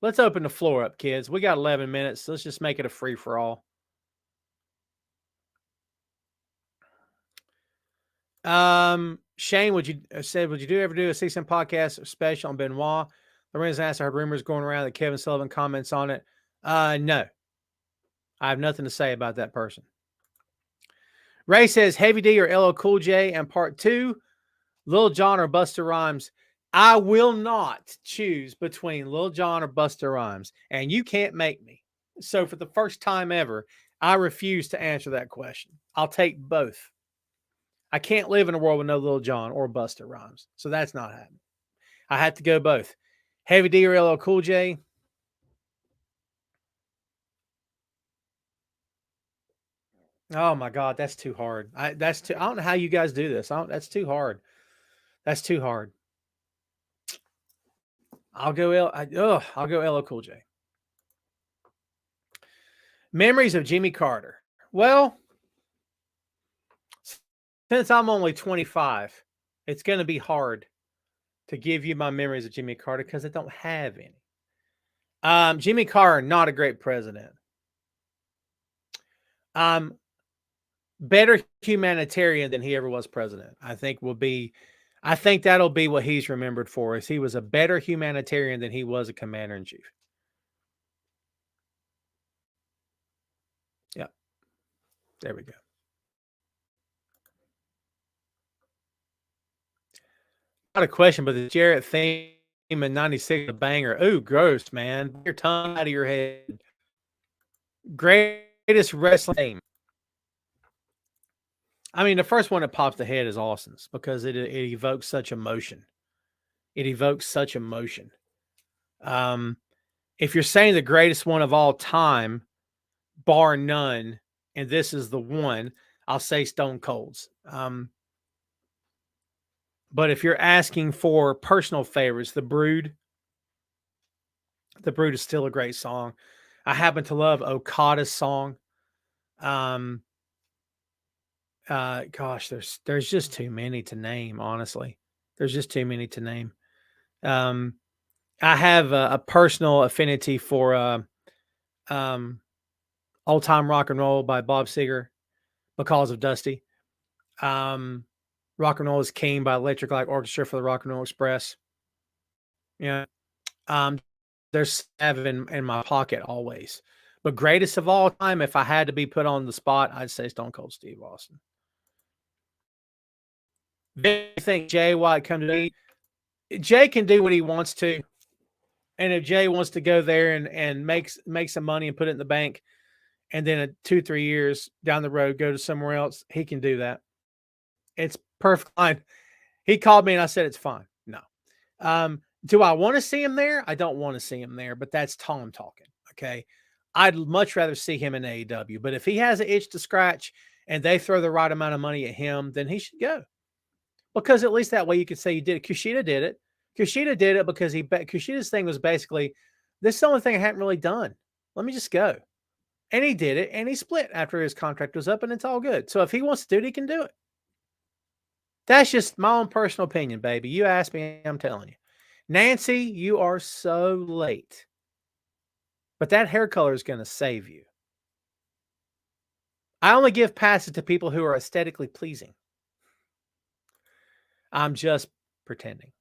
Let's open the floor up, kids. We got 11 minutes. So let's just make it a free-for-all. Shane, would you ever do a CSM podcast special on Benoit? Lorenz asked, I heard rumors going around that Kevin Sullivan comments on it. No. I have nothing to say about that person. Ray says, Heavy D or LL Cool J, and part 2, Lil Jon or Busta Rhymes. I will not choose between Lil Jon or Busta Rhymes, and you can't make me. So for the first time ever, I refuse to answer that question. I'll take both. I can't live in a world with no Lil Jon or Busta Rhymes, so that's not happening. I have to go both. Heavy D or LL Cool J. Oh my God, that's too hard. I don't know how you guys do this. That's too hard. That's too hard. I'll go LL Cool J. Memories of Jimmy Carter. Well, since I'm only 25, it's going to be hard to give you my memories of Jimmy Carter because I don't have any. Jimmy Carter, not a great president. Better humanitarian than he ever was president. I think that'll be what he's remembered for, is he was a better humanitarian than he was a commander-in-chief. Yeah. There we go. Not a question, but the Jarrett theme in 96 a banger. Ooh, gross, man. Get your tongue out of your head. Greatest wrestling theme. I mean, the first one that pops the head is Austin's because it evokes such emotion. It evokes such emotion. If you're saying the greatest one of all time, bar none, and this is the one, I'll say Stone Cold's. But if you're asking for personal favorites, The Brood is still a great song. I happen to love Okada's song. Gosh, there's just too many to name, honestly. There's just too many to name. I have a personal affinity for Old Time Rock and Roll by Bob Seger because of Dusty. Rock and Roll is King by Electric Light Orchestra for the Rock and Roll Express. Yeah. There's 7 in my pocket always. But greatest of all time, if I had to be put on the spot, I'd say Stone Cold Steve Austin. I think Jay White come to me. Jay can do what he wants to. And if Jay wants to go there and make some money and put it in the bank, and then in 2-3 years down the road, go to somewhere else, he can do that. It's perfect fine. He called me and I said, it's fine. No. Do I want to see him there? I don't want to see him there, but that's Tom talking. Okay. I'd much rather see him in AEW, but if he has an itch to scratch and they throw the right amount of money at him, then he should go, because at least that way you could say you did it. Kushida did it. Kushida did it because Kushida's thing was basically, this is the only thing I hadn't really done. Let me just go. And he did it, and he split after his contract was up, and it's all good. So if he wants to do it, he can do it. That's just my own personal opinion, baby. You asked me, I'm telling you. Nancy, you are so late. But that hair color is going to save you. I only give passes to people who are aesthetically pleasing. I'm just pretending.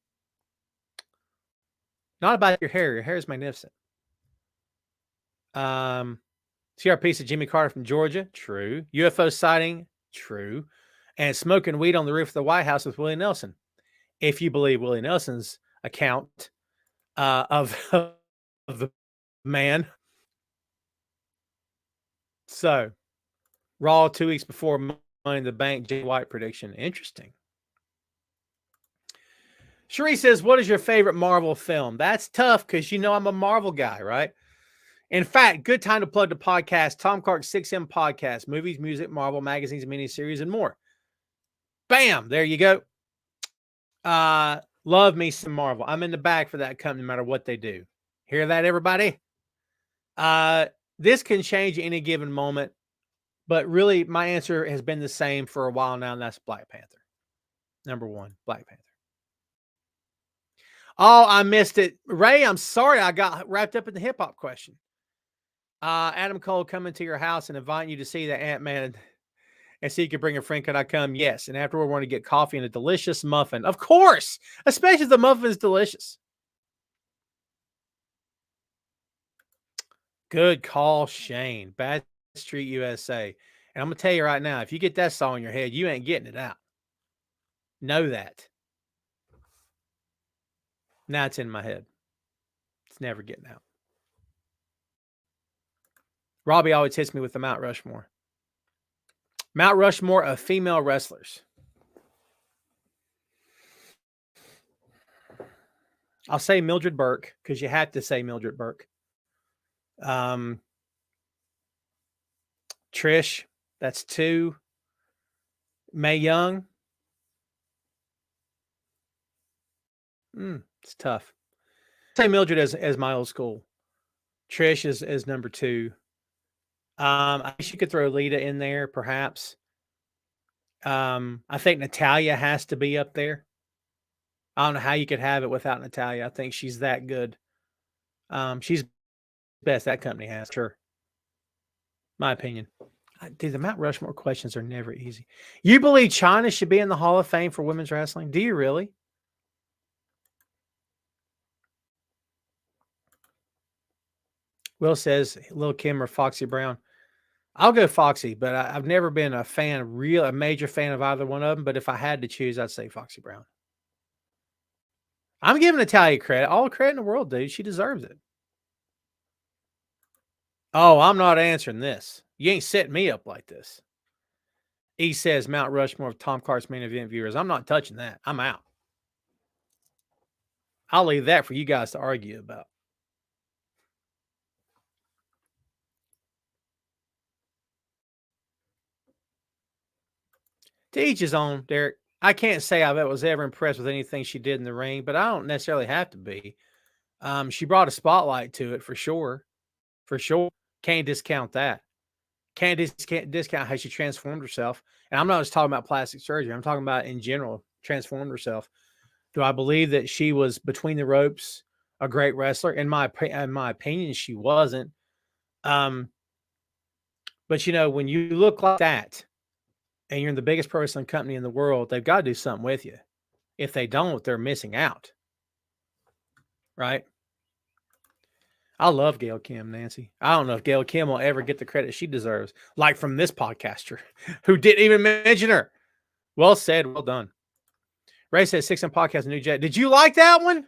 Not about your hair. Your hair is magnificent. See our piece of Jimmy Carter from Georgia? True. UFO sighting? True. And smoking weed on the roof of the White House with Willie Nelson. If you believe Willie Nelson's account of the man. So, Raw 2 weeks before Money in the Bank, Jay White prediction. Interesting. Cherie says, what is your favorite Marvel film? That's tough because you know I'm a Marvel guy, right? In fact, good time to plug the podcast, Tom Clark's 6M podcast, movies, music, Marvel, magazines, miniseries, and more. Bam! There you go. Love me some Marvel. I'm in the bag for that company no matter what they do. Hear that, everybody? This can change at any given moment, but really my answer has been the same for a while now, and that's Black Panther. Number one, Black Panther. Oh, I missed it. Ray, I'm sorry I got wrapped up in the hip-hop question. Adam Cole coming to your house and inviting you to see the Ant-Man and see if you can bring a friend. Could I come? Yes. And afterward, we're going to get coffee and a delicious muffin. Of course, especially if the muffin is delicious. Good call, Shane. Bad Street USA. And I'm going to tell you right now, if you get that song in your head, you ain't getting it out. Know that. Now it's in my head. It's never getting out. Robbie always hits me with the Mount Rushmore. Mount Rushmore of female wrestlers. I'll say Mildred Burke because you have to say Mildred Burke. Trish, that's 2. Mae Young. It's tough. Say Mildred as my old school. Trish is number 2. I guess you could throw Lita in there, perhaps. I think Natalya has to be up there. I don't know how you could have it without Natalya. I think she's that good. She's best that company has, sure. My opinion. Dude, the Mount Rushmore questions are never easy. You believe China should be in the Hall of Fame for women's wrestling? Do you really? Will says Lil' Kim or Foxy Brown. I'll go Foxy, but I've never been a major fan of either one of them. But if I had to choose, I'd say Foxy Brown. I'm giving Natalya credit. All the credit in the world, dude. She deserves it. Oh, I'm not answering this. You ain't setting me up like this. He says Mount Rushmore of Tom Clark's main event viewers. I'm not touching that. I'm out. I'll leave that for you guys to argue about. To each his own, Derek. I can't say I was ever impressed with anything she did in the ring, but I don't necessarily have to be. She brought a spotlight to it for sure. For sure. Can't discount that. Can't discount how she transformed herself. And I'm not just talking about plastic surgery. I'm talking about in general, transformed herself. Do I believe that she was between the ropes a great wrestler? In my opinion, she wasn't. But you know, when you look like that and you're in the biggest pro wrestling company in the world, they've got to do something with you. If they don't, they're missing out. Right? I love Gail Kim, Nancy. I don't know if Gail Kim will ever get the credit she deserves, like from this podcaster who didn't even mention her. Well said. Well done. Ray says 6M podcast, New Jet. Did you like that one?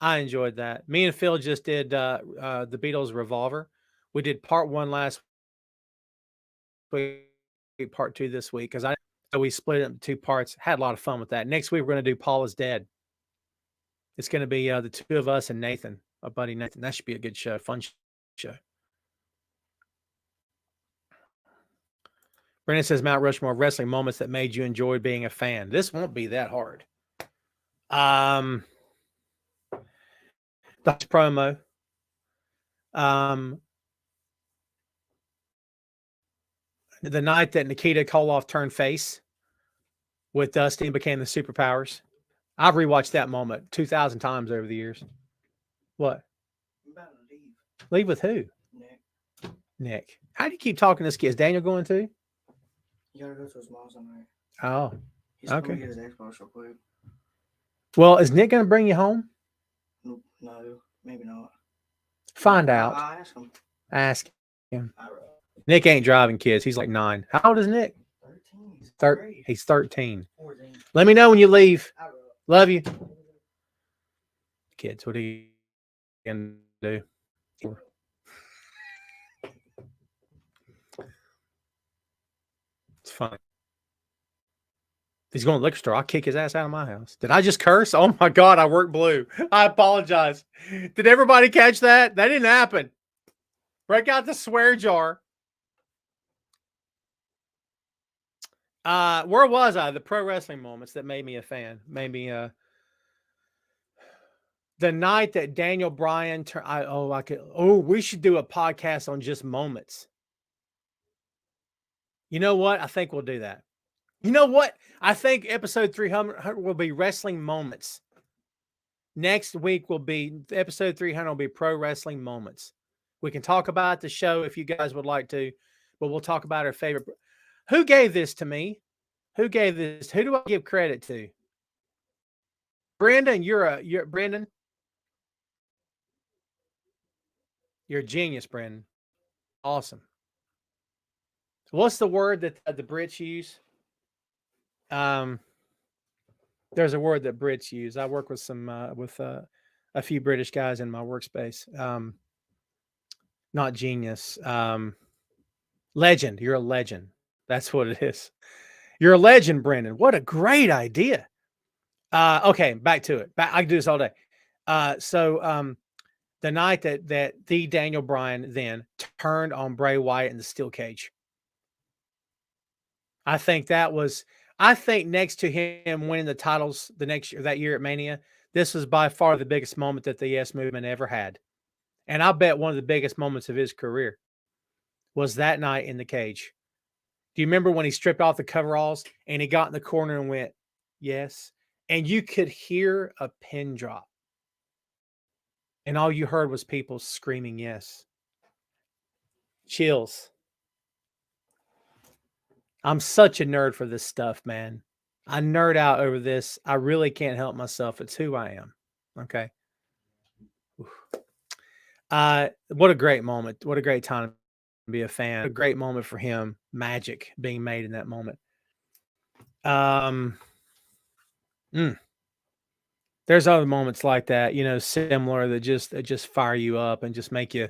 I enjoyed that. Me and Phil just did the Beatles Revolver. We did part 1 last week, part 2 this week because so we split it into 2 parts. Had a lot of fun with that. Next week we're going to do Paul is Dead. It's going to be the 2 of us and Nathan, our buddy Nathan. That should be a good show, fun show. Brendan says Mount Rushmore wrestling moments that made you enjoy being a fan. This won't be that hard. The promo. The night that Nikita Koloff turned face with Dusty and became the Superpowers. I've rewatched that moment 2,000 times over the years. What? I'm about to leave. Leave with who? Nick, Nick. How do you keep talking to this kid? Is Daniel going too? you gotta go to his mom's tonight. Oh, He's Okay. gonna get his Xbox real quick. well, is Nick going to bring you home? No, maybe not. Find out. I'll ask him. Ask him. I wrote Nick ain't driving kids. He's like 9. How old is Nick? 13. He's great. He's 13. 14. Let me know when you leave. I wrote. Love you. Kids, what are you going to do? It's funny. He's going to the liquor store. I'll kick his ass out of my house. Did I just curse? Oh my God, I worked blue. I apologize. Did everybody catch that? That didn't happen. Break out the swear jar. Where was I? The pro wrestling moments that made me a fan. Made me the night that Daniel Bryan we should do a podcast on just moments. You know what? I think we'll do that. You know what? I think episode 300 will be wrestling moments. Next week will be episode 300 will be pro wrestling moments. We can talk about the show if you guys would like to, but we'll talk about our favorite. Who gave this to me? Who gave this? Who do I give credit to? Brendan, you're Brendan. You're a genius, Brendan. Awesome. What's the word that the Brits use? There's a word that Brits use. I work with a few British guys in my workspace. Not genius. Legend. You're a legend. That's what it is. You're a legend, Brendan. What a great idea. Okay, back to it. I can do this all day. So the night that the Daniel Bryan then turned on Bray Wyatt in the steel cage. I think next to him winning the titles that year at Mania, this was by far the biggest moment that the Yes Movement ever had. And I bet one of the biggest moments of his career was that night in the cage. Do you remember when he stripped off the coveralls and he got in the corner and went, yes? And you could hear a pin drop. And all you heard was people screaming, yes. Chills. I'm such a nerd for this stuff, man. I nerd out over this. I really can't help myself. It's who I am. Okay. What a great moment. What a great time to be a fan. A great moment for him. Magic being made in that moment. There's other moments like that, similar that just fire you up and just make you.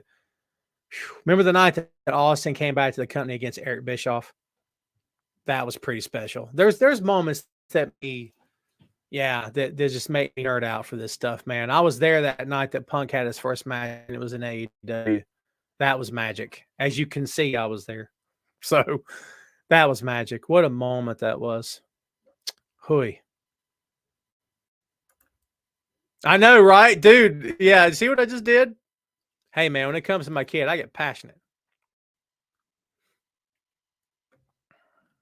Remember the night that Austin came back to the company against Eric Bischoff? That was pretty special. There's moments that that just make me nerd out for this stuff, man. I was there that night that Punk had his first match, and it was in AEW. That was magic. As you can see, I was there. So that was magic. What a moment that was. Hooey. I know, right? Dude, yeah, see what I just did? Hey, man, when it comes to my kid, I get passionate.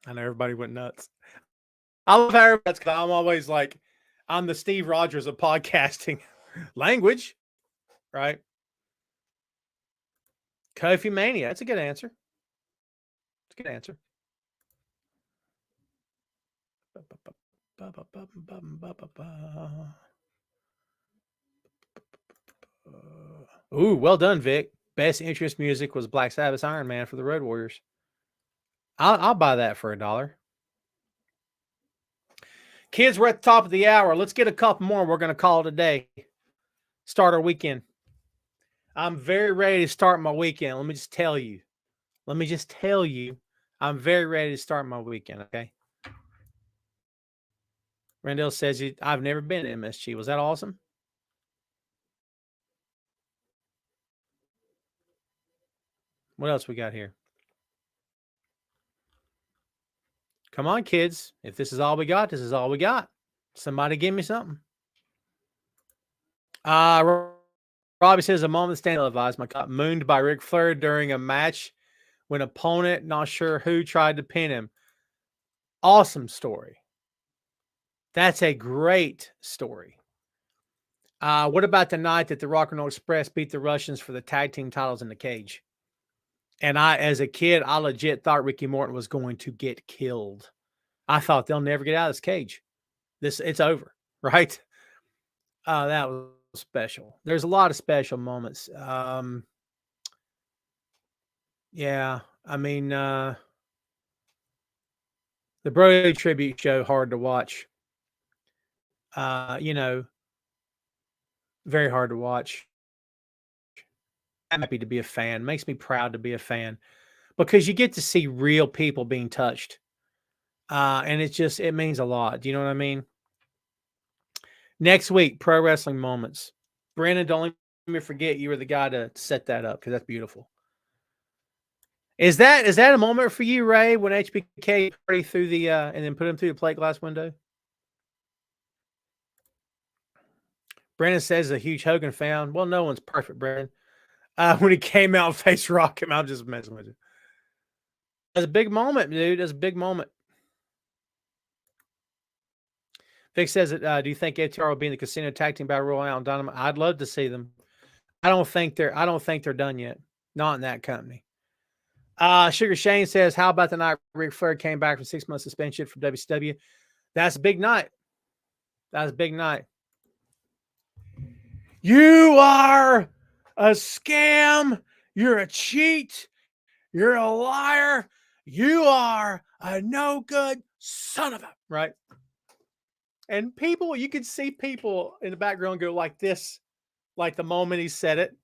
I know everybody went nuts. I love how everybody's because I'm always like, I'm the Steve Rogers of podcasting. Language, right? Kofi Mania. That's a good answer. It's a good answer. Ooh, well done, Vic. Best interest music was Black Sabbath's Iron Man for the Road Warriors. I'll buy that for $1. Kids, we're at the top of the hour. Let's get a couple more. We're going to call it a day. start our weekend. I'm very ready to start my weekend. Let me just tell you. I'm very ready to start my weekend, okay? Randall says, I've never been to MSG. Was that awesome? What else we got here? Come on, kids. If this is all we got, this is all we got. Somebody give me something. Robbie says, a moment stand televised. My got mooned by Ric Flair during a match when opponent, not sure who, tried to pin him. Awesome story. That's a great story. What about the night that the Rock and Roll Express beat the Russians for the tag team titles in the cage? And as a kid, I legit thought Ricky Morton was going to get killed. I thought they'll never get out of this cage. It's over, right? That was special. There's a lot of special moments. Yeah, I mean, the Brody tribute show, hard to watch. Very hard to watch. I'm happy to be a fan. Makes me proud to be a fan because you get to see real people being touched. And it means a lot. Do you know what I mean? Next week, Pro Wrestling Moments. Brandon, don't let me forget you were the guy to set that up because that's beautiful. Is that a moment for you, Ray, when HBK party through the and then put him through the plate glass window? Brandon says a huge Hogan fan. Well, no one's perfect, Brandon. When he came out and faced Rock, I'm just messing with you. That's a big moment, dude. That's a big moment. Vic says, do you think FTR will be in the Casino Tag Team Battle Royal out on Dynamite? I'd love to see them. I don't think they're done yet. Not in that company. Sugar Shane says, how about the night Ric Flair came back from 6 months suspension from WCW? That's a big night. That's a big night. You are a scam. You're a cheat. You're a liar. You are a no good son of a, right? And people, you could see people in the background go like this, like the moment he said it.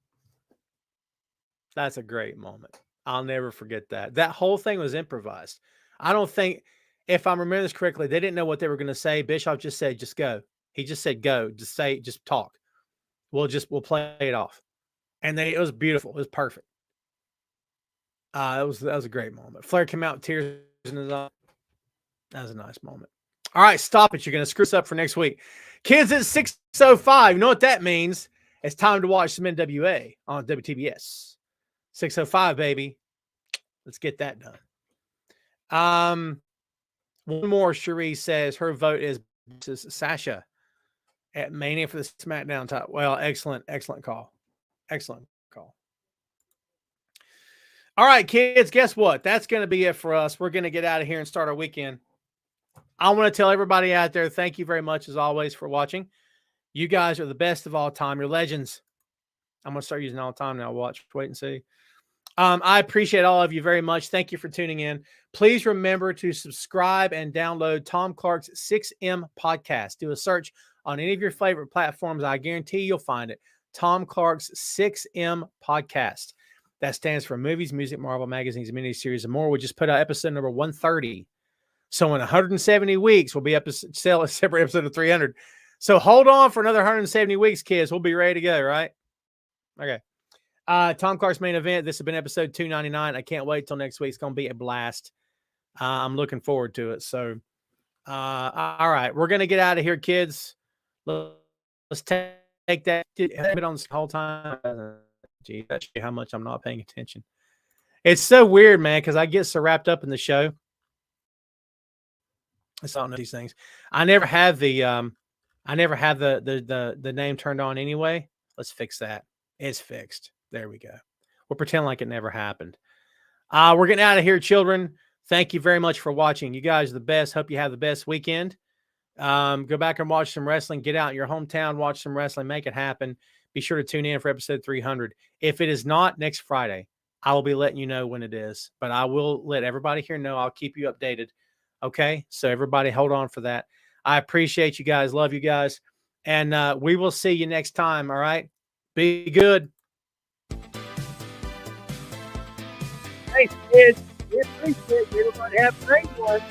That's a great moment. I'll never forget that. That whole thing was improvised. I don't think, if I'm remembering this correctly, they didn't know what they were going to say. Bischoff just said, just go. He just said, go, just talk. We'll play it off. And it was beautiful. It was perfect. That was a great moment. Flair came out with tears in his eyes. That was a nice moment. All right, stop it. You're going to screw us up for next week. Kids, it's 6:05. You know what that means? It's time to watch some NWA on WTBS. 6:05, baby. Let's get that done. One more, Cherie says her vote is Sasha at Mania for the SmackDown title. Well, excellent call. Excellent call. All right, kids, guess what? That's going to be it for us. We're going to get out of here and start our weekend. I want to tell everybody out there, thank you very much, as always, for watching. You guys are the best of all time. You're legends. I'm going to start using all the time now. Watch, wait and see. I appreciate all of you very much. Thank you for tuning in. Please remember to subscribe and download Tom Clark's 6M podcast. Do a search on any of your favorite platforms. I guarantee you'll find it. Tom Clark's 6M podcast. That stands for Movies, Music, Marvel, Magazines, Miniseries, and more. We just put out episode number 130. So in 170 weeks, we'll be sell a separate episode of 300. So hold on for another 170 weeks, kids. We'll be ready to go, right? Okay. Tom Clark's Main Event. This has been episode 299. I can't wait till next week. It's going to be a blast. I'm looking forward to it. So, all right. We're going to get out of here, kids. Let's take that. I've been on this whole time. Gee, that's how much I'm not paying attention. It's so weird, man, because I get so wrapped up in the show. I don't know these things. I never have the name turned on anyway. Let's fix that. It's fixed. There we go. We'll pretend like it never happened. We're getting out of here, children. Thank you very much for watching. You guys are the best. Hope you have the best weekend. Go back and watch some wrestling. Get out in your hometown, watch some wrestling, make it happen. Be sure to tune in for episode 300. If it is not next Friday, I will be letting you know when it is, but I will let everybody here know. I'll keep you updated. Okay. So everybody hold on for that. I appreciate you guys. Love you guys. And we will see you next time. All right. Be good. Thanks, kids. We appreciate it. Everybody have a great one.